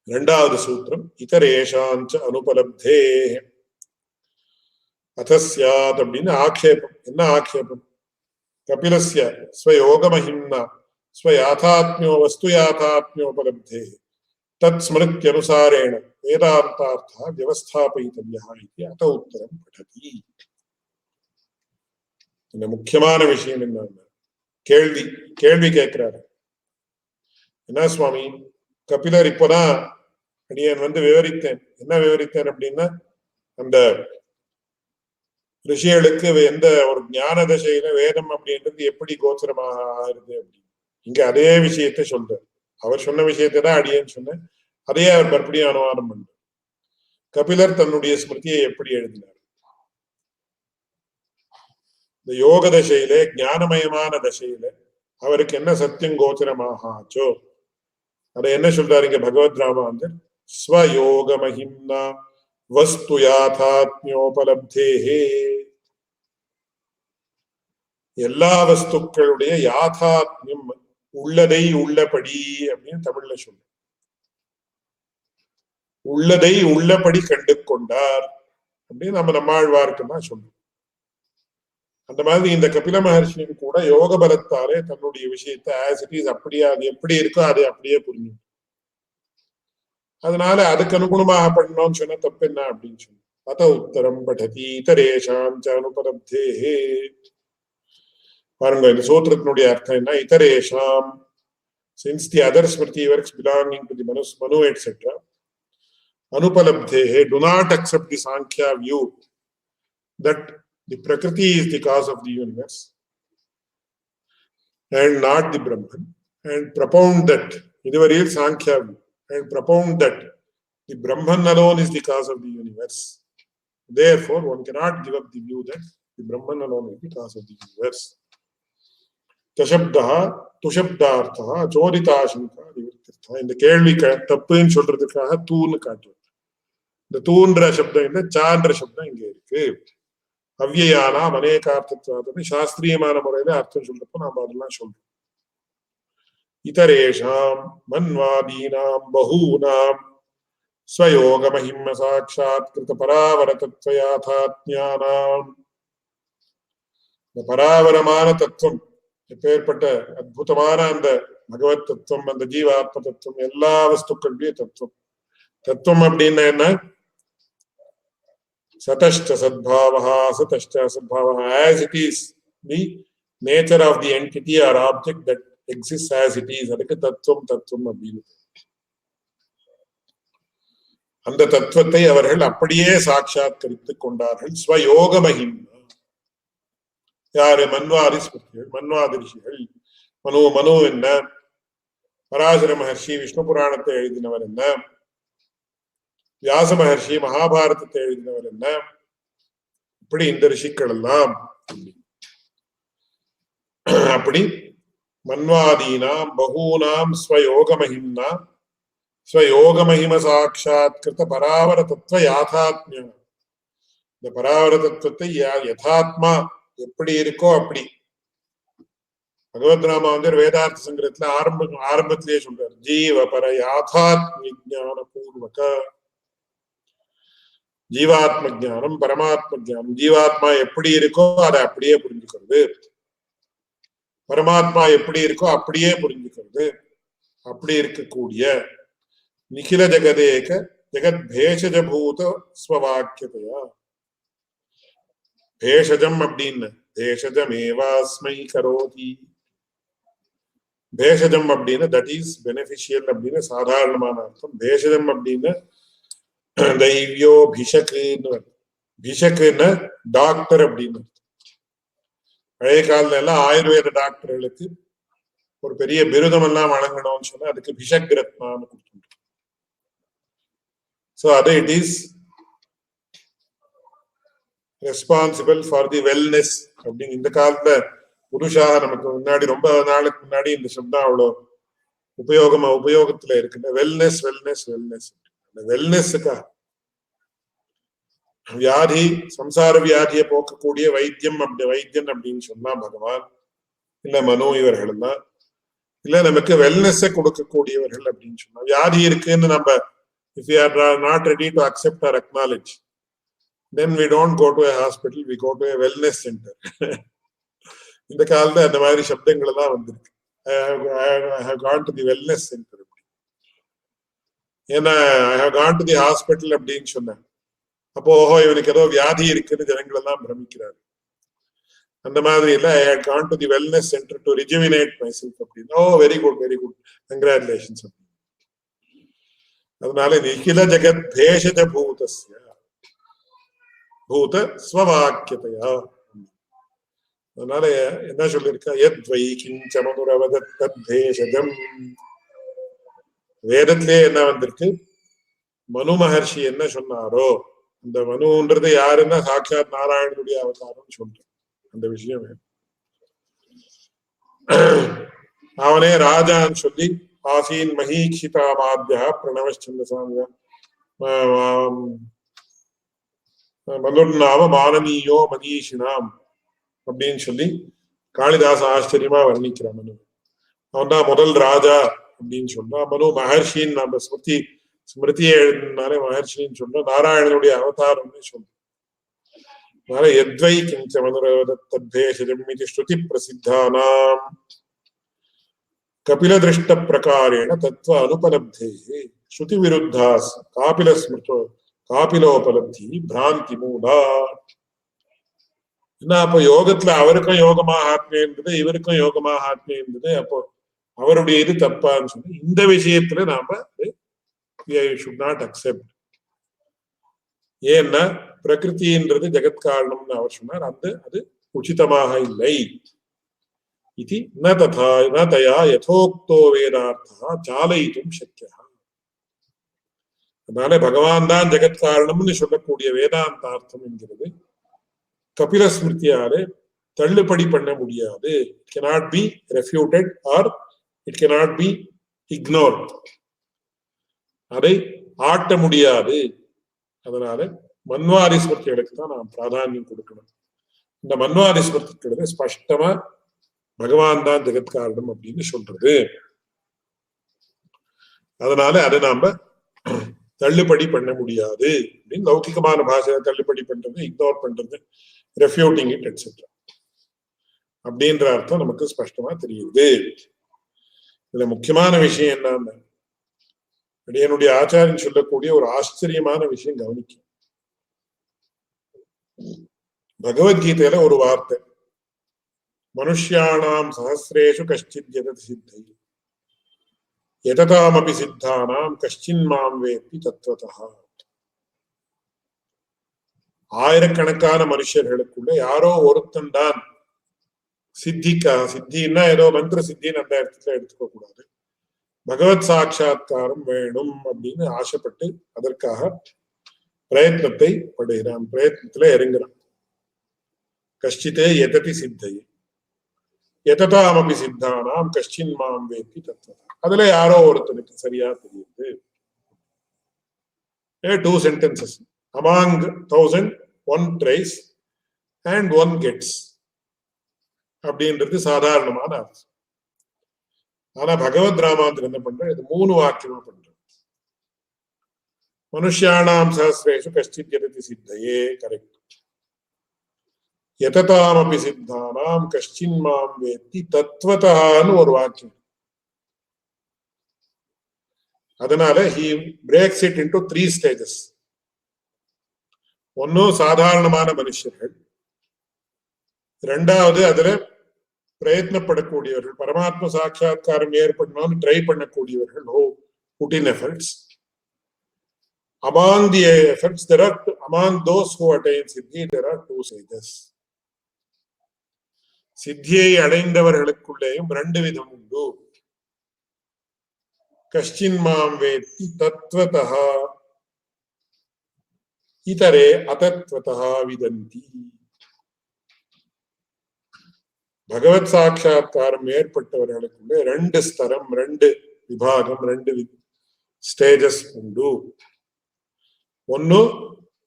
இரண்டாவது சூத்திரம் இதரேஷாஞ்ச அனுபலப்தே அதஸ்யாத் அப்படின்னு ஆக்ஷேபம். என்ன ஆக்ஷேபம்? கபிலஸ்ய ஸ்வயோக மகிம்னா ஸ்வயாதாத்மியோ வஸ்துயாதாத்மியோபலப்தே தத் ஸ்மிருத்யனுசாரேண வேதாந்தார்த்தா வியவஸ்தாபயித்தவ்யः இதி அத உத்தரம் படதி. இந்த முக்கியமான விஷயம் என்னன்னா, கேள்வி கேட்கிறாரு. என்ன சுவாமி, கபிலர் இப்பதான் அடியன் விவரித்தேன். என்ன விவரித்தேன் அப்படின்னா, அந்த ரிஷிகளுக்கு எந்த ஒரு ஞான தசையில வேதம் அப்படின்றது எப்படி கோச்சரமாக ஆகுது அப்படின்னு இங்க அதே விஷயத்தை சொல்றார். அவர் சொன்ன விஷயத்தை தான் அடியேன்னு சொன்னேன். அதையே அவர் மறுபடியும் அனுவாதம் பண்றார். கபிலர் தன்னுடைய ஸ்மிருதியை எப்படி எழுதினார்? இந்த யோக தசையில, ஞானமயமான தசையில அவருக்கு என்ன சத்தியம் கோச்சரமாக ஆச்சோ அதை என்ன சொல்றாரு இங்க பகவத் ராமாந்தர்? ஸ்வயோக மகிம்னா வஸ்து யாதாத்மியோபலப்தேஹே. எல்லா வஸ்துக்களுடைய யாதாத்மியம், உள்ளதை உள்ளபடி அப்படின்னு தமிழ்ல சொல்ற. உள்ளதை உள்ளபடி கண்டு கொண்டார் அப்படின்னு நம்மாழ்வாருக்கு தான் சொல்றோம். அந்த மாதிரி இந்த கபில மகர்ஷியும் கூட யோக பலத்தாலே தன்னுடைய விஷயத்தை ஆஸ் இட் இஸ் அப்படியே, அது எப்படி இருக்கோ அதை அப்படியே புரிஞ்சு, அதனால அதுக்கு அனுகுணமாக பண்ணணும்னு சொன்ன தப்பு என்ன அப்படின்னு சொன்ன அத உத்தரம் படதி இதரேஷாம் அனுபலப்தேஹே. பாருங்க, இந்த சூத்திரத்தினுடைய அர்த்தம் என்ன? இதரேஷாம், since the other smriti works belonging to the Manu etc. Anupalabdhehe, do not accept the Sankhya view that the Prakriti is the cause of the universe and not the Brahman, and propound that, iduvaril Sankhya view, and propound that the Brahman alone is the cause of the universe. Therefore, one cannot give up the view that the Brahman alone is the cause of the universe. தசப்தா துஷப்தார்த்தா சோதிதாசங்கா நிவர்த்திர்த்தா. இந்த கேள்வி தப்புன்னு சொல்றதுக்காக தூன்னு காட்டுவார். இந்த தூன்ற சப்தம் இல்லை, சான்ற சப்தம் இங்க இருக்கு. அவ்யயானாம் அநேகார்த்தத்வாதம் சாஸ்திரியமான முறையில அர்த்தம் சொல்றப்போ நாம அதெல்லாம் சொல்றோம். இதரேஷாம் மன்வாதீனாம் பகூனாம் ஸ்வயோக மஹிம்ம சாட்சாத் கிருத பராவர தத்துவயாதாத்மியானாம். இந்த பராவரமான தத்துவம், எப்பேற்பட்ட அற்புதமான அந்த பகவத் தத்துவம், அந்த ஜீவாத்ம தத்துவம், எல்லா வஸ்துக்களுடைய தத்துவம். தத்துவம் அப்படின்னா என்ன? சதஷ்ட சத்பாவஹா சதஷ்ட அசத்பாவஹா, as it is the nature of the entity or object that exists as it is, அதுக்கு தத்துவம் தத்துவம் அப்படின்னு. அந்த தத்துவத்தை அவர்கள் அப்படியே சாட்சாத்கரித்துக் கொண்டார்கள். ஸ்வயோக மகிம்னா. யாரு? மன்வாதி ஸ்மிருதிகள், மன்வாதி ரிஷிகள். மனு என்ன? பராசர மகர்ஷி விஷ்ணு புராணத்தை எழுதினவர் என்ன? வியாச மகர்ஷி மகாபாரதத்தை எழுதினவர் என்ன? இப்படி இந்த ரிஷிக்கள் எல்லாம் அப்படி மன்வாதீனாம் பகூனாம் ஸ்வயோக மகிம்னா ஸ்வயோக மகிம சாட்சாத் கிருத பராவர தத்துவ யாதாத்மியம். இந்த பராவர தத்துவத்தை யதாத்மா எப்படி இருக்கோ அப்படி. பகவத் ராமாந்தர் வேதார்த்த சங்கிரத்துல ஆரம்பத்திலேயே சொல்றார், ஜீவ பர யாதாத்ம ஞான பூர்வக. ஜீவாத்ம ஜானம் பரமாத்ம ஜானம். ஜீவாத்மா எப்படி இருக்கோ அதை அப்படியே புரிஞ்சுக்கிறது, பரமாத்மா எப்படி இருக்கோ அப்படியே புரிஞ்சுக்கிறது. அப்படி இருக்கக்கூடிய நிகில ஜெகதேக ஜெகத் பேஷஜபூத ஸ்வவாக்கியதையா. பேஷஜம் அப்படின்னு பேஷஜமேவாஸ்மை கரோதி. பேஷஜம் அப்படின்னு தட் இஸ் பெனிஃபிஷியல் அப்படின்னு சாதாரணமான அர்த்தம். பேஷஜம் அப்படின்னு தைவியோ பிஷக்குன்னு, பிஷக்குன்னு டாக்டர் அப்படின்னு. பழைய காலத்துல எல்லாம் ஆயுர்வேத டாக்டர்களுக்கு ஒரு பெரிய விருதம் எல்லாம் வழங்கணும்னு சொன்னா அதுக்கு பிஷக் ரத்னான்னு கொடுத்துருக்கோம். ஸோ அது it is responsible for the wellness அப்படின்னு. இந்த காலத்துல புதுஷா நமக்கு முன்னாடி ரொம்ப நாளுக்கு முன்னாடி இந்த சப்தம் அவ்வளவு உபயோகத்துல இருக்கு. Wellness wellness wellness. வெல்னஸுக்காக வியாதி, சம்சார வியாதியை போக்கக்கூடிய வைத்தியம் வைத்தியன் அப்படின்னு சொன்னா பகவான் இல்ல மனு இவர்கள் தான். இல்ல நமக்கு வெல்னஸை கொடுக்கக்கூடியவர்கள் அப்படின்னு சொன்னா, வியாதி இருக்குன்னு நம்ம if we are not ready to accept or acknowledge, then we don't go to a hospital, we go to a wellness center. இந்த காலத்துல அந்த மாதிரி சப்தங்கள் எல்லாம் வந்திருக்கு. I have gone to the wellness center. ஏன்னா I have gone to the hospital அப்படின்னு சொன்னேன். அப்போ ஓஹோ இவனுக்கு ஏதோ வியாதி இருக்குன்னு ஜனங்கள் எல்லாம் பிரமிக்கிறார். அந்த மாதிரி இல்ல, I had gone to the wellness center to rejuvenate myself அப்படின்னு. Oh very good very good, congratulations. அதனால நிகில ஜெகத் பேஷஜ பூதஸ்ய பூத ஸ்வவாக்கியதையா. அதனால என்ன சொல்லியிருக்கா, யத்வை கிஞ்ச மனுரவதத் தத்பேஷஜம். வேதத்திலே என்ன வந்திருக்கு, மனு மகர்ஷி என்ன சொன்னாரோ, அந்த மனுன்றது யாருன்னா சாட்சாத் நாராயணனுடைய அவதாரம் சொல்றேன். அந்த விஷயம் அவனே ராஜான்னு சொல்லி ஆசீன் மஹீக்ஷிதா மாத்யா பிரணவச்சந்திரசாமியா மனுர்நாம மானனீயோ மனீஷினாம் அப்படின்னு சொல்லி காளிதாச ஆச்சரியமா வர்ணிக்கிறான். மனு அவன் தான் முதல் ராஜா அப்படின்னு சொன்னா. மனு மகர்ஷின்னு நம்ம ஸ்மிருதியை எழுதினாலே மகர்ஷின்னு சொன்னா நாராயணனுடைய அவதாரம்னு சொல்றோம். அதனால யத்வை கிஞ்ச மனுரவதத் தத்பேஷஜம் இது ஸ்ருதி பிரசித்தானாம் கபில திருஷ்ட பிரகாரேண தத்துவ அனுபலப்தே ஸ்ருதி விருத்தாஸ் காபில ஸ்மிருதோ காபிலோபலப்தி பிராந்தி மூலா. என்ன அப்போ யோகத்துல அவருக்கும் யோகமாகாத்மே இருந்தது, இவருக்கும் யோகமாகாத்மே இருந்தது, அப்போ அவருடைய இது தப்பான்னு சொல்லி இந்த விஷயத்துல நாம ஷுட் நாட் அக்செப்ட். ஏன்னா பிரகிருதின்றது ஜெகத் காரணம்னு அவர் சொன்னார், அது உச்சிதமாக இல்லை. இது ந ததா ந தயா யதோக்தோ வேதார்த்தா சாலயித்தும் சக்கியா. அதனால பகவான் தான் ஜெகத் காரணம்னு சொல்லக்கூடிய வேதாந்தார்த்தம் என்கிறது கபில ஸ்மிருதியாலே தள்ளுபடி பண்ண முடியாது. It cannot be refuted or it cannot be ignored. அதை ஆட்ட முடியாது. அதனால மன்வாதி ஸ்மிருதிகளுக்கு தான் நாம் பிராதானியம் கொடுக்கணும். இந்த மன்வாதி ஸ்மிருதிகளுக்கு ஸ்பஷ்டமா பகவான் தான் ஜெகத் காரணம் அப்படின்னு சொல்றது. அதனால அதை நாம தள்ளுபடி பண்ண முடியாது அப்படின்னு லௌகிகமான பாஷையை தள்ளுபடி பண்றது, இக்னோர் பண்றது, ரெஃப்யூட்டிங் இட் எட்ஸெட்ரா அப்படின்ற அர்த்தம் நமக்கு ஸ்பஷ்டமா தெரியுது. இதுல முக்கியமான விஷயம் என்னன்னா, என்னுடைய ஆச்சாரியன் சொல்லக்கூடிய ஒரு ஆச்சரியமான விஷயம் கவனிக்கும். பகவத்கீதையில ஒரு வார்த்தை, மனுஷ்யாணாம் சஹஸ்ரேஷு கஷ்டித் யதத் சித்தை யததாமபி சித்தானாம் கஷ்டின் மாம் வேத்தி தத்வதா. ஆயிரக்கணக்கான மனுஷர்களுக்குள்ள யாரோ ஒருத்தன் தான் சித்தின்னா ஏதோ மந்திர சித்தின்னு அந்த இடத்துல எடுத்துக்க கூடாது, பகவத் சாட்சா்காரம் வேணும் அப்படின்னு ஆசைப்பட்டு அதற்காக பிரயத்னத்தை படுகிறான், பிரயத்னத்துல இறங்குறான். கஷ்டித்தே யததி சித்தை யததாமபி சித்தானாம் கஷ்டின் மாம் வேத்தி தத்வதா. அதுல யாரோ ஒருத்தனுக்கு சரியா தெரியுது. 2 sentences. Among 1,000 one tries and one gets அப்படின்றது சாதாரணமான அர்த்தம். ஆனா பகவத் ராமாந்தர் என்ன பண்ற, இது 3 வாக்கியமா பண்ற. மனுஷ்யாணாம் சஹஸ்ரேஷு கஷ்டித் யததி சித்தையே கரெக்ட், யததாமபி சித்தானாம் கஷ்டின் மாம் வேத்தி தத்வதான்னு ஒரு வாக்கியம். அதனால he breaks it into 3 stages. ஒன்னு சாதாரணமான மனுஷர்கள், இரண்டாவது அதுல பிரயத்னப்படக்கூடியவர்கள், பரமாத்ம சாட்சா்காரம் ஏற்படணும்னு try பண்ணக்கூடியவர்கள், put in efforts. Among the efforts there are among those who attain siddhi there are 2 stages. சித்தியை அடைந்தவர்களுக்குள்ளேயும் 2 விதம் உண்டு. கஷ்டின் மாம் வேத்தி தத்வதः இதரே அதத்வதः விதந்தி. பகவத் சாட்சா்காரம் ஏற்பட்டவர்களுக்குள்ளே 2 ஸ்தரம், 2 விபாகம், 2 ஸ்டேஜஸ் உண்டு. ஒன்னு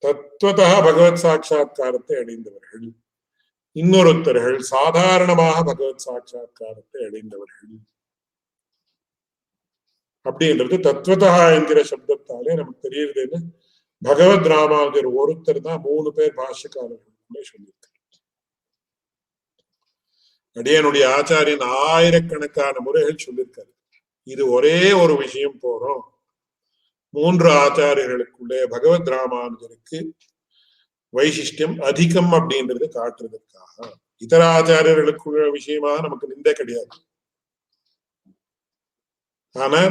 தத்வதः பகவத் சாட்சா்காரத்தை அடைந்தவர்கள், இன்னொருத்தர்கள் சாதாரணமாக பகவத் சாட்சா்காரத்தை அடைந்தவர்கள். அப்படின்றது தத்வதா என்கிற சப்தத்தாலே நமக்கு தெரியுதுன்னு பகவத் ராமானுஜர் ஒருத்தர் தான் 3 பேர் பாஷ்யக்காரர்களுக்குள்ளே சொல்லியிருக்கார். அடியனுடைய ஆச்சாரியன் ஆயிரக்கணக்கான முறைகள் சொல்லியிருக்காரு. இது ஒரே ஒரு விஷயம் போறோம். 3 ஆச்சாரியர்களுக்குள்ளே பகவத் ராமானுஜருக்கு வைசிஷ்டியம் அதிகம் அப்படின்றது காட்டுறதுக்காக. இதர ஆச்சாரியர்களுக்குள்ள விஷயமாக நமக்கு நிந்தை கிடையாது. ஆனா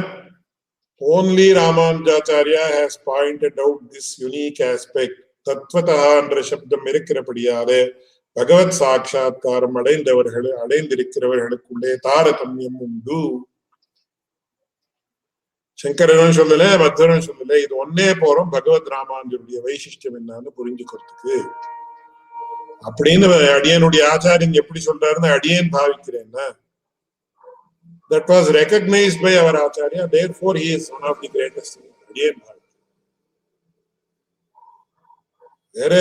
only Ramanujacharya has pointed out this unique aspect. தத்வதா என்ற சப்தம் இருக்கிறபடியாலே பகவத் சாட்சா்காரம் அடைந்திருக்கிறவர்களுக்குள்ளே தாரதமியம் உண்டு. சங்கரனும் சொல்லல, மத்வரும் சொல்லல. இது ஒன்னே போறோம் பகவத் ராமானுஜருடைய வைசிஷ்டியம் என்னன்னு புரிஞ்சுக்கிறதுக்கு அப்படின்னு அடியனுடைய ஆச்சாரியன் எப்படி சொல்றாருன்னு அடியேன் பாவிக்கிறேன்னா, that was recognized by our acharya, therefore he is one of the greatest. அடியேன் வேற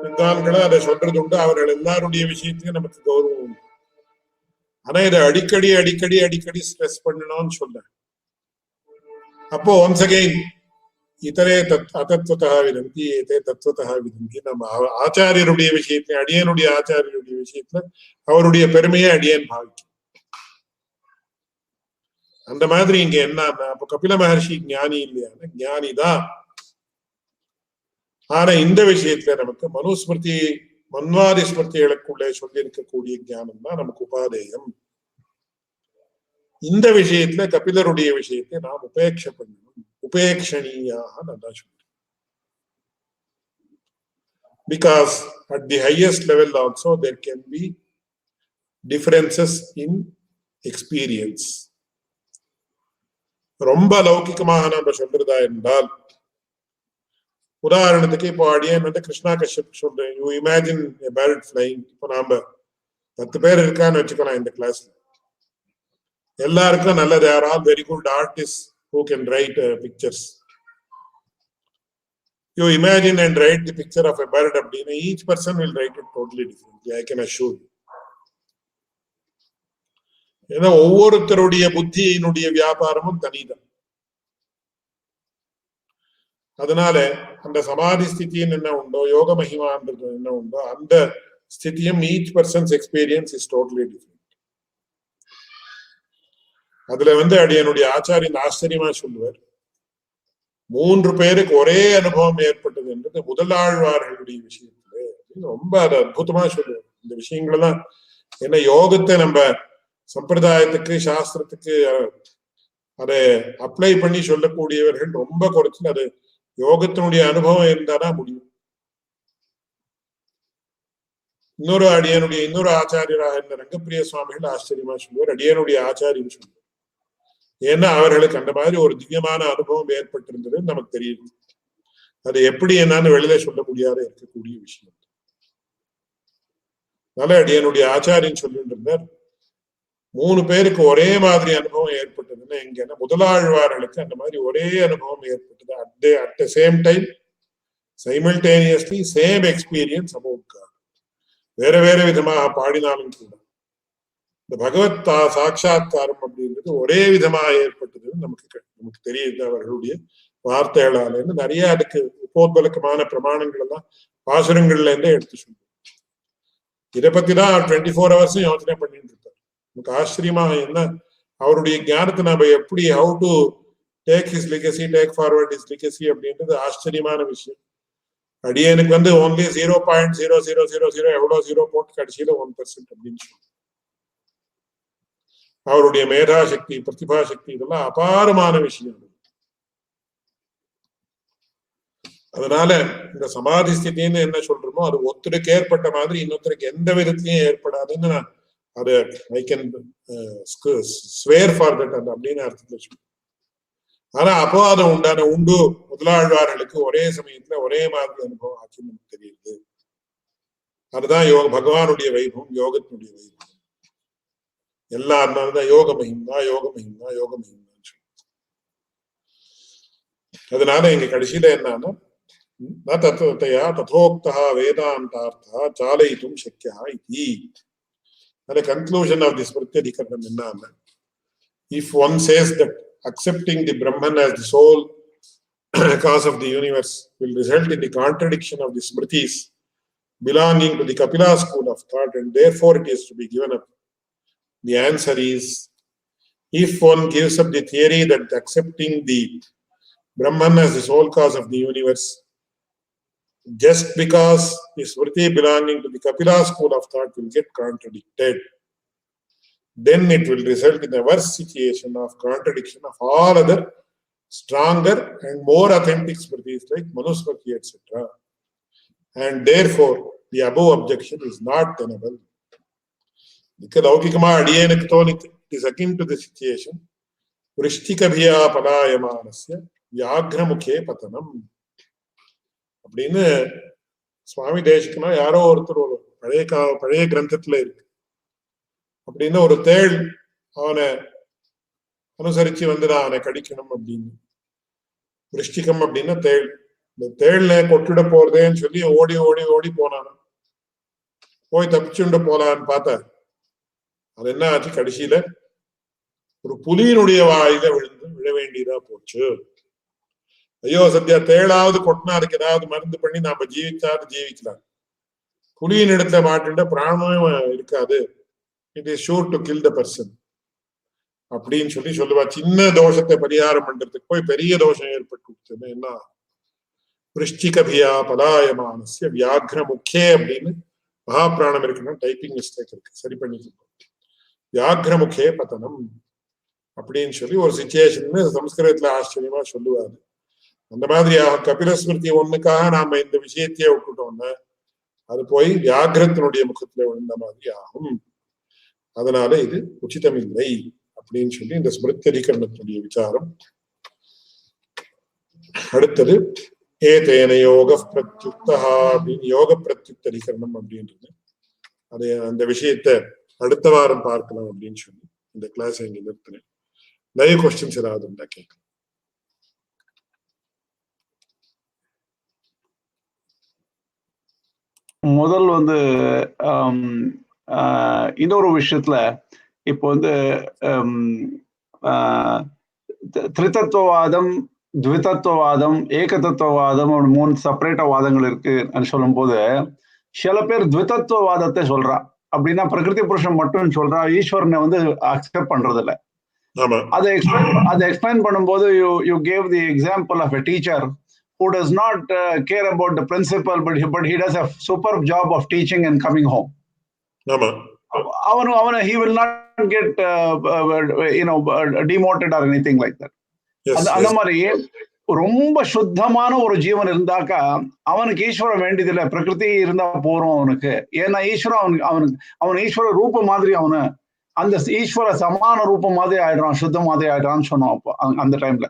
வித்வான்களை அதை சொல்றது உண்டு. அவர்கள் எல்லாருடைய விஷயத்தையும் நமக்கு கௌரவம் உண்டு. ஆனா இதை அடிக்கடி அடிக்கடி அடிக்கடி ஸ்ட்ரெஸ் பண்ணணும்னு சொல்றேன். அப்போ ஒன்ஸ் அகைன் இதரே அதத்வதா விதந்தி, ஏதே தத்துவதா விதந்தி. நம்ம ஆச்சாரியருடைய விஷயத்துல, அடியனுடைய ஆச்சாரியருடைய விஷயத்துல அவருடைய பெருமையை அடியேன் பாவிக்கும். அந்த மாதிரி இங்க என்னன்னா, அப்ப கபில மகர்ஷி ஞானி இல்லையான ஞானிதான். ஆனா இந்த விஷயத்துல நமக்கு மனுஸ்மிருதி மன்வாதி ஸ்மிருதிகளுக்குள்ளே சொல்லி இருக்கக்கூடிய ஞானம் தான் நமக்கு உபாதேயம். இந்த விஷயத்துல கபிலருடைய விஷயத்தை நாம் உபேட்ச பண்ணணும். உபேட்சணீயாக நல்லா சொல்றேன். Because at the highest level also there can be differences in experience. ரொம்ப லௌகிகமாக நம்ம சொல்றதா என்றால், உதாரணத்துக்கு இப்போ அடியேன் கிருஷ்ணா கஷ்யப் சொல்றேன். You imagine a bird flying. இப்போ நாம 10 பேர் இருக்கான்னு வச்சுக்கலாம் இந்த கிளாஸ்ல. எல்லாருக்கும் நல்லது. They are all very good artists who can write pictures. You imagine and write the picture of a bird அப்படின்னா each person will write it totally differently. I can assure you. ஏன்னா ஒவ்வொருத்தருடைய புத்தியினுடைய வியாபாரமும் தனிதான். அதனால அந்த சமாதி ஸ்திதின்னு என்ன உண்டோ, யோக மகிமான்றது என்ன உண்டோ, அந்த ஸ்திதியும் each person's experience is totally different. அதுல அடியனுடைய ஆச்சாரியன் ஆச்சரியமா சொல்லுவார், 3 பேருக்கு ஒரே அனுபவம் ஏற்பட்டது என்றது முதலாழ்வார்களுடைய விஷயத்துல ரொம்ப அற்புதமா சொல்லுவார். இந்த விஷயங்கள்லாம் என்ன யோகத்தை நம்ம சம்பிரதாயத்துக்கு சாஸ்திரத்துக்கு அதை அப்ளை பண்ணி சொல்லக்கூடியவர்கள் ரொம்ப குறைச்சு. அது யோகத்தினுடைய அனுபவம் இருந்தாதான் முடியும். இன்னொரு ஆச்சாரியராக இருந்த ரங்கப்பிரிய சுவாமிகள் ஆச்சரியமா சொல்லுவார், அடியனுடைய ஆச்சாரியன் சொல்லுவார். ஏன்னா அவர்களுக்கு அந்த மாதிரி ஒரு திவ்யமான அனுபவம் ஏற்பட்டிருந்தது நமக்கு தெரியுது. அது எப்படி என்னன்னு வெளியில சொல்ல முடியாத இருக்கக்கூடிய விஷயம். அதனால அடியனுடைய ஆச்சாரியன் சொல்லிட்டு இருந்தார், 3 பேருக்கு ஒரே மாதிரி அனுபவம் ஏற்பட்டதுன்னா எங்கன்னா முதலாழ்வார்களுக்கு அந்த மாதிரி ஒரே அனுபவம் ஏற்பட்டது. at the same time simultaneously same experience about God. வேற வேற விதமாக பாடினாலும் கூட இந்த பகவத் சாட்சா்காரம் அப்படின்றது ஒரே விதமாக ஏற்பட்டதுன்னு நமக்கு தெரியுது அவர்களுடைய வார்த்தைகளால. நிறைய அதுக்கு உபோத்பலக்கமான பிரமாணங்கள் எல்லாம் பாசுரங்கள்ல இருந்தே எடுத்து சொல்லுவோம். இதை பத்தி தான் 24 hours யோசனை பண்ணிட்டு இருப்பார். நமக்கு ஆச்சரியமாக என்ன அவருடைய ஞானத்தை நாம எப்படி how to take his legacy, take forward his legacy அப்படின்றது ஆச்சரியமான விஷயம். அடியனுக்கு ஓன்லி 0.0000 எவ்வளவு 0 போட்டு கடைசியில 1% அப்படின்னு சொல்லி அவருடைய மேதாசக்தி, பிரதிபா சக்தி இதெல்லாம் அபாரமான விஷயம். அதனால இந்த சமாதி ஸ்திதின்னு என்ன சொல்றோமோ அது ஒருத்தருக்கு ஏற்பட்ட மாதிரி இன்னொருத்தருக்கு எந்த விதத்திலையும் ஏற்படாதுன்னு நான் அது I can swear for that அப்படின்னு அர்த்தத்துல சொல்றேன். ஆனா அப்போ அதை உண்டு முதலாழ்வார்களுக்கு ஒரே சமயத்துல ஒரே மாதிரி அனுபவம் ஆச்சு நமக்கு தெரியுது. அதுதான் பகவானுடைய வைபவம், யோகத்தினுடைய வைபவம். எல்லாருனால்தான் யோக மகிம்னா யோக மகிம்னா யோக மகிம்னான்னு சொல்லி. அதனால எங்க கடைசியில என்னன்னா தத்துவத்தையா ததோக்தா வேதாந்தார்த்தா சாலயித்தும் சக்கியா இதி. The conclusion of this Pratyadhikaranam என்னன்னா, if one says that accepting the Brahman as the sole cause of the universe will result in the contradiction of the Smritis belonging to the Kapila school of thought, and therefore it is to be given up. The answer is, if one gives up the theory that accepting the Brahman as the sole cause of the universe, just because the Smriti belonging to the Kapila school of thought will get contradicted, then it will result in a worse situation of contradiction of all other stronger and more authentic Smritis like Manusmriti, etc. And therefore, the above objection is not tenable. Laukikama adiyanukku thonithu, it is akin to the situation. Vrishtikabhiya palayamanasya vyagramukhe patanam. அப்படின்னு சுவாமி தேசிகனா யாரோ ஒருத்தர் ஒரு பழைய கிரந்தத்துல இருக்கு. அப்படின்னு ஒரு தேள் அவனை அனுசரிச்சு வந்துதான் அவனை கடிக்கணும் அப்படின்னு. விருஷ்டிகம் அப்படின்னா தேள். இந்த தேள்ல கொட்டிட போறதேன்னு சொல்லி ஓடி ஓடி ஓடி போனான். போய் தப்பிச்சுண்டு போலான்னு பார்த்தா அது என்ன ஆச்சு, கடைசியில ஒரு புலியினுடைய வாயில விழ வேண்டியதா போச்சு. ஐயோ சத்யா, தேளாவது கொட்டினா அதுக்கு ஏதாவது மருந்து பண்ணி நாம ஜீவிக்கலாம். புலியின் இடத்துல மாட்டுண்ட பிராணமே இருக்காது. It is sure to kill the person அப்படின்னு சொல்லுவா. சின்ன தோஷத்தை பரிகாரம் பண்றதுக்கு போய் பெரிய தோஷம் ஏற்பட்டு என்ன, விருஷ்டிகபியா பலாயமானஸ்ய வியாக்ர முக்கே அப்படின்னு மகாபிராணம் இருக்குன்னா டைப்பிங் மிஸ்டேக் இருக்கு, சரி பண்ணிக்கணும். வியாக்ர முக்கே பதனம் அப்படின்னு சொல்லி ஒரு சிச்சுவேஷன் சம்ஸ்கிருதத்துல ஆச்சரியமா சொல்லுவாரு. அந்த மாதிரியாக கபிலஸ்மிருதி ஒண்ணுக்காக நாம இந்த விஷயத்தையே விட்டுட்டோம்னா அது போய் வியாகிரத்தினுடைய முகத்துல விழுந்த மாதிரி ஆகும். அதனால இது உச்சிதமில்லை அப்படின்னு சொல்லி இந்த ஸ்மிருத்ததிகரணத்தினுடைய விசாரம். அடுத்தது ஏதேன யோக பிரத்யுக்தா அப்படின்னு யோக பிரத்யுக்ததிகரணம் அப்படின்றது. அது அந்த விஷயத்த அடுத்த வாரம் பார்க்கலாம் அப்படின்னு சொல்லி இந்த கிளாஸ் இங்க நிறுத்தினேன். நிறைய கொஸ்டின்ஸ் ஏதாவது இருந்தா கேட்கலாம். முதல் இன்னொரு விஷயத்துல இப்போ திரிதத்துவவாதம், த்விதத்துவவாதம், ஏகதத்துவவாதம், 3 செப்பரேட்டா வாதங்கள் இருக்குன்னு சொல்லும் போது சில பேர் த்விதத்துவவாதத்தை சொல்றா. அப்படின்னா பிரகிருதி புருஷன் மட்டும் சொல்றா, ஈஸ்வரனை அக்செப்ட் பண்றது இல்லை. அதை எக்ஸ்பிளைன் பண்ணும்போது you gave the example of a teacher who does not care about the principal, but he does a superb job of teaching and coming home. He will not get demoted or anything like that. அந்த மாதிரி ரொம்ப சுத்தமான ஒரு ஜீவன் இருந்தாக்கா அவனுக்கு ஈஸ்வரன் வேண்டியதில்லை, பிரகிருதி இருந்தா போறோம் அவனுக்கு. ஏன்னா ஈஸ்வரன் அவன் ஈஸ்வர ரூபம் மாதிரி அந்த ஈஸ்வர சமான ரூபம் மாதிரி ஆயிடுறான், சுத்த மாதிரி ஆயிடுறான்னு சொன்னோம் அப்போ அந்த டைம்ல.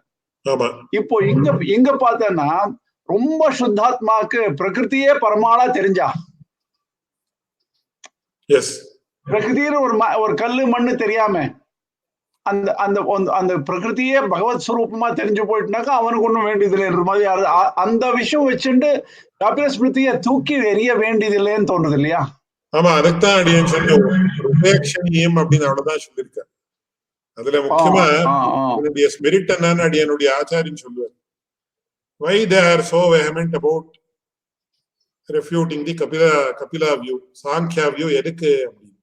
இப்போ எங்க பார்த்தேன்னா ரொம்ப சுத்தாத்மாக்கு பிரகிருத்தியே பரமாளா தெரிஞ்சா, பிரகிருத்தின்னு ஒரு கல்லு மண்ணு தெரியாம அந்த அந்த அந்த பிரகிருத்தியே பகவத் ஸ்வரூபமா தெரிஞ்சு போயிட்டுனாக்கா அவனுக்கு ஒண்ணும் வேண்டியதில்லைன்ற மாதிரி அந்த விஷயம் வச்சுட்டு கபில ஸ்மிருதியை தூக்கி எறிய வேண்டியதில்லைன்னு தோணுது இல்லையா? ஆமா, அதுதான் அடியேன்னு சொல்லி உபேட்சணியம் அப்படின்னு அவ்வளவுதான் சொல்லியிருக்காரு. அதுல முக்கியமா என்னுடைய ஸ்பிரிட் என்னன்னு அடியனுடைய ஆச்சாரியன் சொல்லுவார். Why they are so vehement about refuting the Kapila view, Sankhya view எதுக்கு அப்படின்னு.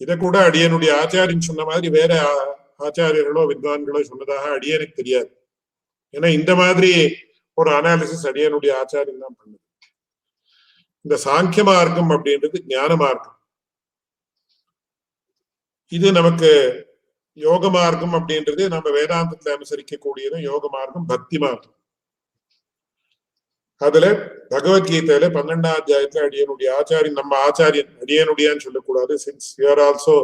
இதை கூட அடியனுடைய ஆச்சாரியன் சொன்ன மாதிரி வேற ஆச்சாரியர்களோ வித்வான்களோ சொன்னதாக அடியனுக்கு தெரியாது. ஏன்னா இந்த மாதிரி ஒரு அனாலிசிஸ் அடியனுடைய ஆச்சாரியன் தான் பண்ணுது. இந்த சாங்கிய மார்க்கம் அப்படின்றது ஞான மார்க்கம். இது நமக்கு யோக மார்க்கம் அப்படின்றது நம்ம வேதாந்தத்துல அனுசரிக்கக்கூடியதும் யோக மார்க்கம், பக்தி மார்க்கம். அதுல பகவத்கீதையில 12ஆம் அத்தியாயத்துல அடியனுடைய ஆச்சாரியன், நம்ம ஆச்சாரியன் அடியனுடையான்னு சொல்லக்கூடாது, since you are also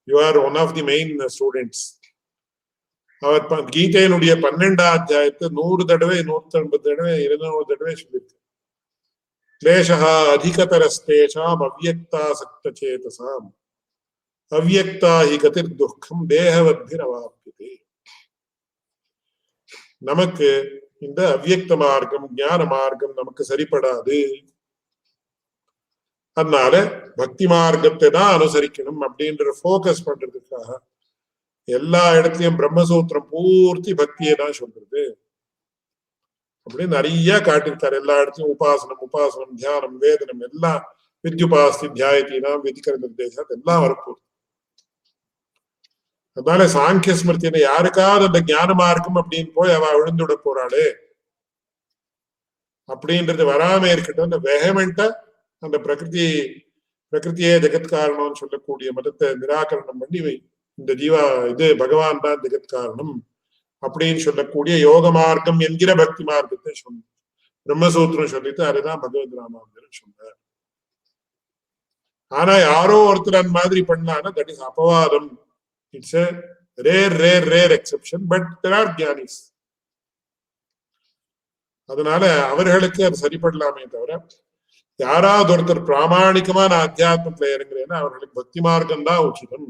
you are one of the main students. அவர் கீதையினுடைய 12ஆம் அத்தியாயத்தை 100 தடவை 150 தடவை 200 தடவை சொல்லியிருக்கு. கிளேஷா அதிகதரஸ்தேஷாம் அவ்யக்தாசக்த சேதசாம் அவ்யக்தா ஹி கதிர் துக்கம் தேகவத்திர் அவாப்யதே. நமக்கு இந்த அவ்யக்த மார்க்கம், ஞான மார்க்கம் நமக்கு சரிப்படாது. அதனால பக்தி மார்க்கத்தை தான் அனுசரிக்கணும் அப்படின்ற போக்கஸ் பண்றதுக்காக எல்லா இடத்துலயும் பிரம்மசூத்திரம் பூர்த்தி பக்தியை தான் சொல்றது அப்படின்னு நிறைய காட்டியிருக்காரு. எல்லா இடத்துலயும் உபாசனம், தியானம், வேதனம் எல்லாம் வித்யுபாஸ்தி தியாயத்தீனாம் விதிக்கிற நிர்தேசம் அதெல்லாம் வரப்போகுது. அதனால சாங்கிய ஸ்மிருதியில யாருக்காவது அந்த ஞான மார்க்கம் அப்படின்னு போய் அவ விழுந்துட போறாளே அப்படின்றது வராம இருக்கட்டும். அந்த வெஹமெண்டா அந்த பிரகிருதியே ஜெகத் காரணம்னு சொல்லக்கூடிய மதத்தை நிராகரணம் பண்ணி இந்த ஜீவா இது பகவான் தான் ஜெகத் காரணம் அப்படின்னு சொல்லக்கூடிய யோக மார்க்கம் என்கிற பக்தி மார்க்கத்தை சொன்ன பிரம்மசூத்திரம் சொல்லிட்டு அதுதான் பகவத் ராமானுஜர் சொன்னார். ஆனா யாரோ ஒருத்தர் அந்த மாதிரி பண்ணானா தட் இஸ் அபவாதம். It's a rare exception, but there are jnanis. அதனால அவர்களுக்கு அது சரிப்படலாமே தவிர யாராவது ஒருத்தர் பிராமணிகமான அத்தியாத்மத்துல இறங்குறேன்னா அவர்களுக்கு பக்தி மார்க்கம் தான் உச்சிதம்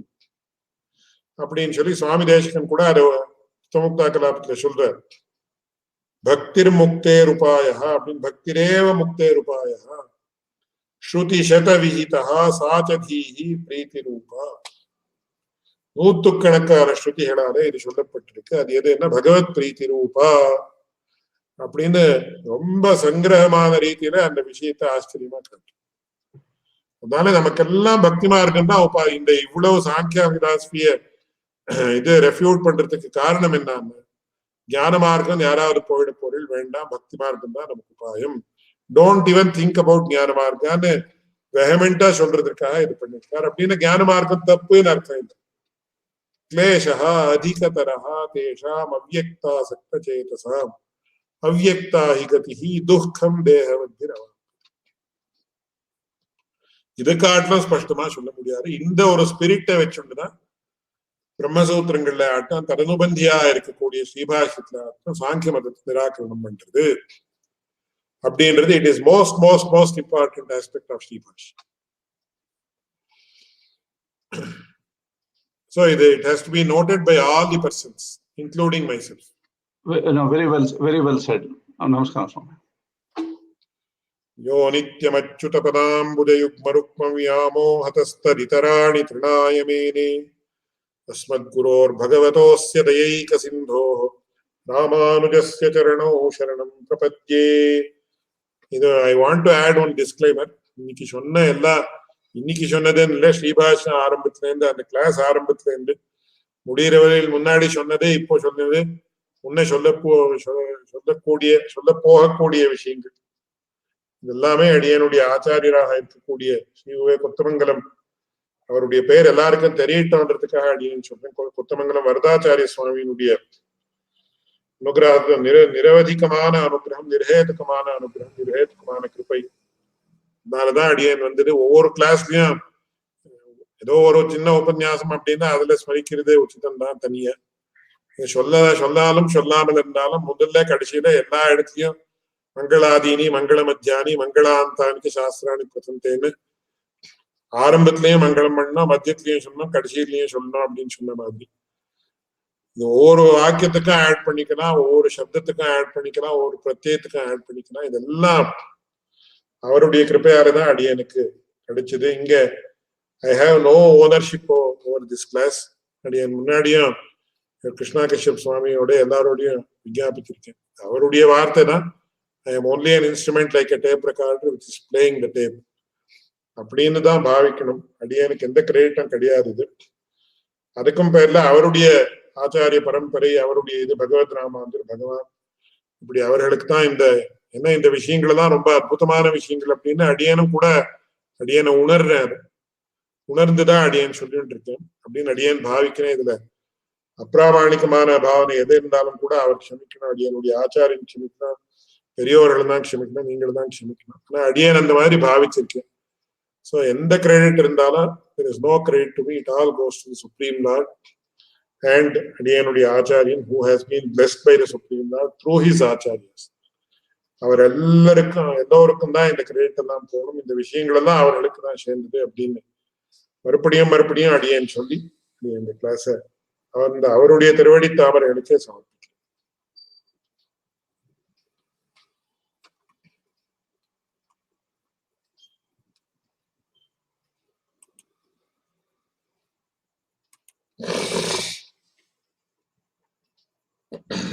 அப்படின்னு சொல்லி சுவாமி தேசிகன் கூட அது முக்தா கலாபத்துல சொல்றார். பக்திர் முக்தேர் உபாய அப்படின்னு பக்திரேவ முக்தேர் உபாய ஸ்ருதி சத விஹிதா சாச்சதீஹி பிரீத்தி ரூபா. நூத்துக்கணக்கான ஸ்ருதிகளால இது சொல்லப்பட்டிருக்கு. அது எது என்ன பகவத் பிரீத்தி ரூபா அப்படின்னு ரொம்ப சங்கிரகமான ரீதியில அந்த விஷயத்த ஆச்சரியமா காட்டு. அதனால நமக்கெல்லாம் பக்தி மார்க்கம் தான் உபா. இந்த இவ்வளவு சாங்கியா பிலாசபிய இது ரெஃப்யூட் பண்றதுக்கு காரணம் என்னன்னா ஞான மார்க்கம் யாராவது போயிட பொருள் வேண்டாம், பக்தி மார்க்கம் தான் நமக்கு உபாயம். டோன்ட் ஈவன் திங்க் அபவுட் ஞான மார்க்கான்னு வெஹமெண்டா சொல்றதுக்காக இது பண்ணிருக்காரு. அப்படின்னு ஞான மார்க்கம் தப்புன்னு அர்த்தம் இல்லை. கிளேஷா அதிகதரஹா தேஷாம் அவ்யக்தா சக்த சேதசாம் அவ்யக்தா ஹி கதிஹி துக்கம் தேகவத்திரவ. இது காட்டிலும் ஸ்பஷ்டமா சொல்ல முடியாது. இந்த ஒரு ஸ்பிரிட்டை வச்சுட்டுதான் பிரம்மசூத்திரங்கள்ல ஆட்டம் ததனுபந்தியா இருக்கக்கூடிய ஸ்ரீபாஷ்யத்துல ஆட்டம் சாங்கிய மதத்தை நிராகரணம் பண்றது அப்படின்றது it is most important aspect of Sribhashyam. So it has to be noted by all the persons, including myself. No, very well said. Namaskar, Swami. Yo nityamachyutapadambudayugmarukmam vyamohatastaditarani trinaya mene asmadguror bhagavatosya dayayika sindhoh Ramanujasya charanau sharanam prapadye. I want to add one disclaimer. இன்னைக்கு சொன்னதுன்னு இல்லை, ஸ்ரீபாஷ்யம் ஆரம்பத்துல இருந்து அந்த class ஆரம்பத்துல இருந்து முடிகிற வரையில் முன்னாடி சொன்னதே இப்போ சொன்னது முன்ன சொல்ல போகக்கூடிய விஷயங்கள் இதெல்லாமே அடியனுடைய ஆச்சாரியராக இருக்கக்கூடிய ஸ்ரீ கொத்தமங்கலம் அவருடைய பெயர் எல்லாருக்கும் தெரியட்டோன்றதுக்காக அடியன் சொல்றேன். கொத்தமங்கலம் வரதாச்சாரிய சுவாமியினுடைய அனுகிரகம் நிரவதிகமான அனுகிரகம், நிர்ஹேதுக்கமான அனுகிரகம், நிர்ஹேதுக்கமான கிருபை. அதனாலதான் அடியன் வந்தது. ஒவ்வொரு கிளாஸ்லயும் ஏதோ ஒரு சின்ன உபன்யாசம் அப்படின்னா அதுல ஸ்மரிக்கிறதே உச்சிதம் தான். தனியா சொல்லாலும் சொல்லாமல் இருந்தாலும் முதல்ல கடைசியில எல்லா இடத்துலயும் மங்களாதீனி மங்கள மத்தியானி மங்களாந்தானிக்கு சாஸ்திராணி பிரசந்தேன்னு ஆரம்பத்திலயும் மங்களம் பண்ணணும், மத்தியத்திலயும் சொல்லணும், கடைசியிலயும் சொல்லணும் அப்படின்னு சொன்ன மாதிரி ஒவ்வொரு வாக்கியத்துக்கும் ஆட் பண்ணிக்கலாம், ஒவ்வொரு சப்தத்துக்கும் ஆட் பண்ணிக்கலாம், ஒவ்வொரு பிரத்யேகத்துக்கும் ஆட் பண்ணிக்கலாம். இதெல்லாம் அவருடைய கிருப்பையாலதான் அடியனுக்கு கிடைச்சது. இங்க I have no ownership over this class. அடியன் முன்னாடியும் கிருஷ்ணா கஷ்யப் சுவாமியோட எல்லாரோடையும் விஞ்ஞாபிச்சிருக்கேன். அவருடைய வார்த்தை தான் I am only an instrument like a tape recorder which is playing the tape அப்படின்னு தான் பாவிக்கணும். அடியனுக்கு எந்த கிரெடிட்டும் கிடையாது. இது அதுக்கும் பேர்ல அவருடைய ஆச்சாரிய பரம்பரை, அவருடைய இது பகவத் ராமாந்தர் பகவான், இப்படி அவர்களுக்கு தான் இந்த விஷயங்கள் தான் ரொம்ப அற்புதமான விஷயங்கள் அப்படின்னு அடியனும் கூட அடியனை உணர்ந்துதான் அடியன் சொல்லிட்டு இருக்கேன் அப்படின்னு அடியன் பாவிக்கிறேன். இதுல அப்பிராமாணிகமான பாவனை எது இருந்தாலும் கூட அவர் க்ஷமிக்கணும், அடியனுடைய ஆச்சாரியன் க்ஷமிக்கணும், பெரியவர்கள் தான் க்ஷமிக்கணும், நீங்கள் தான் க்ஷமிக்கணும். ஆனா அடியன் அந்த மாதிரி பாவிச்சிருக்கேன். ஸோ எந்த கிரெடிட் இருந்தாலும் there is no credit to me, it all goes to the Supreme Lord and அடியனுடைய ஆச்சாரியன் who has been blessed by the Supreme Lord through his acharyas. அவர் எல்லோருக்கும் தான் இந்த கிரெடிட் எல்லாம் போகணும், இந்த விஷயங்கள் எல்லாம் அவர்களுக்கு தான் சேர்ந்தது அப்படின்னு மறுபடியும் அடியேன்னு சொல்லி இந்த கிளாஸ அவருடைய திருவடி தாமரைகளுக்கே சமர்ப்பி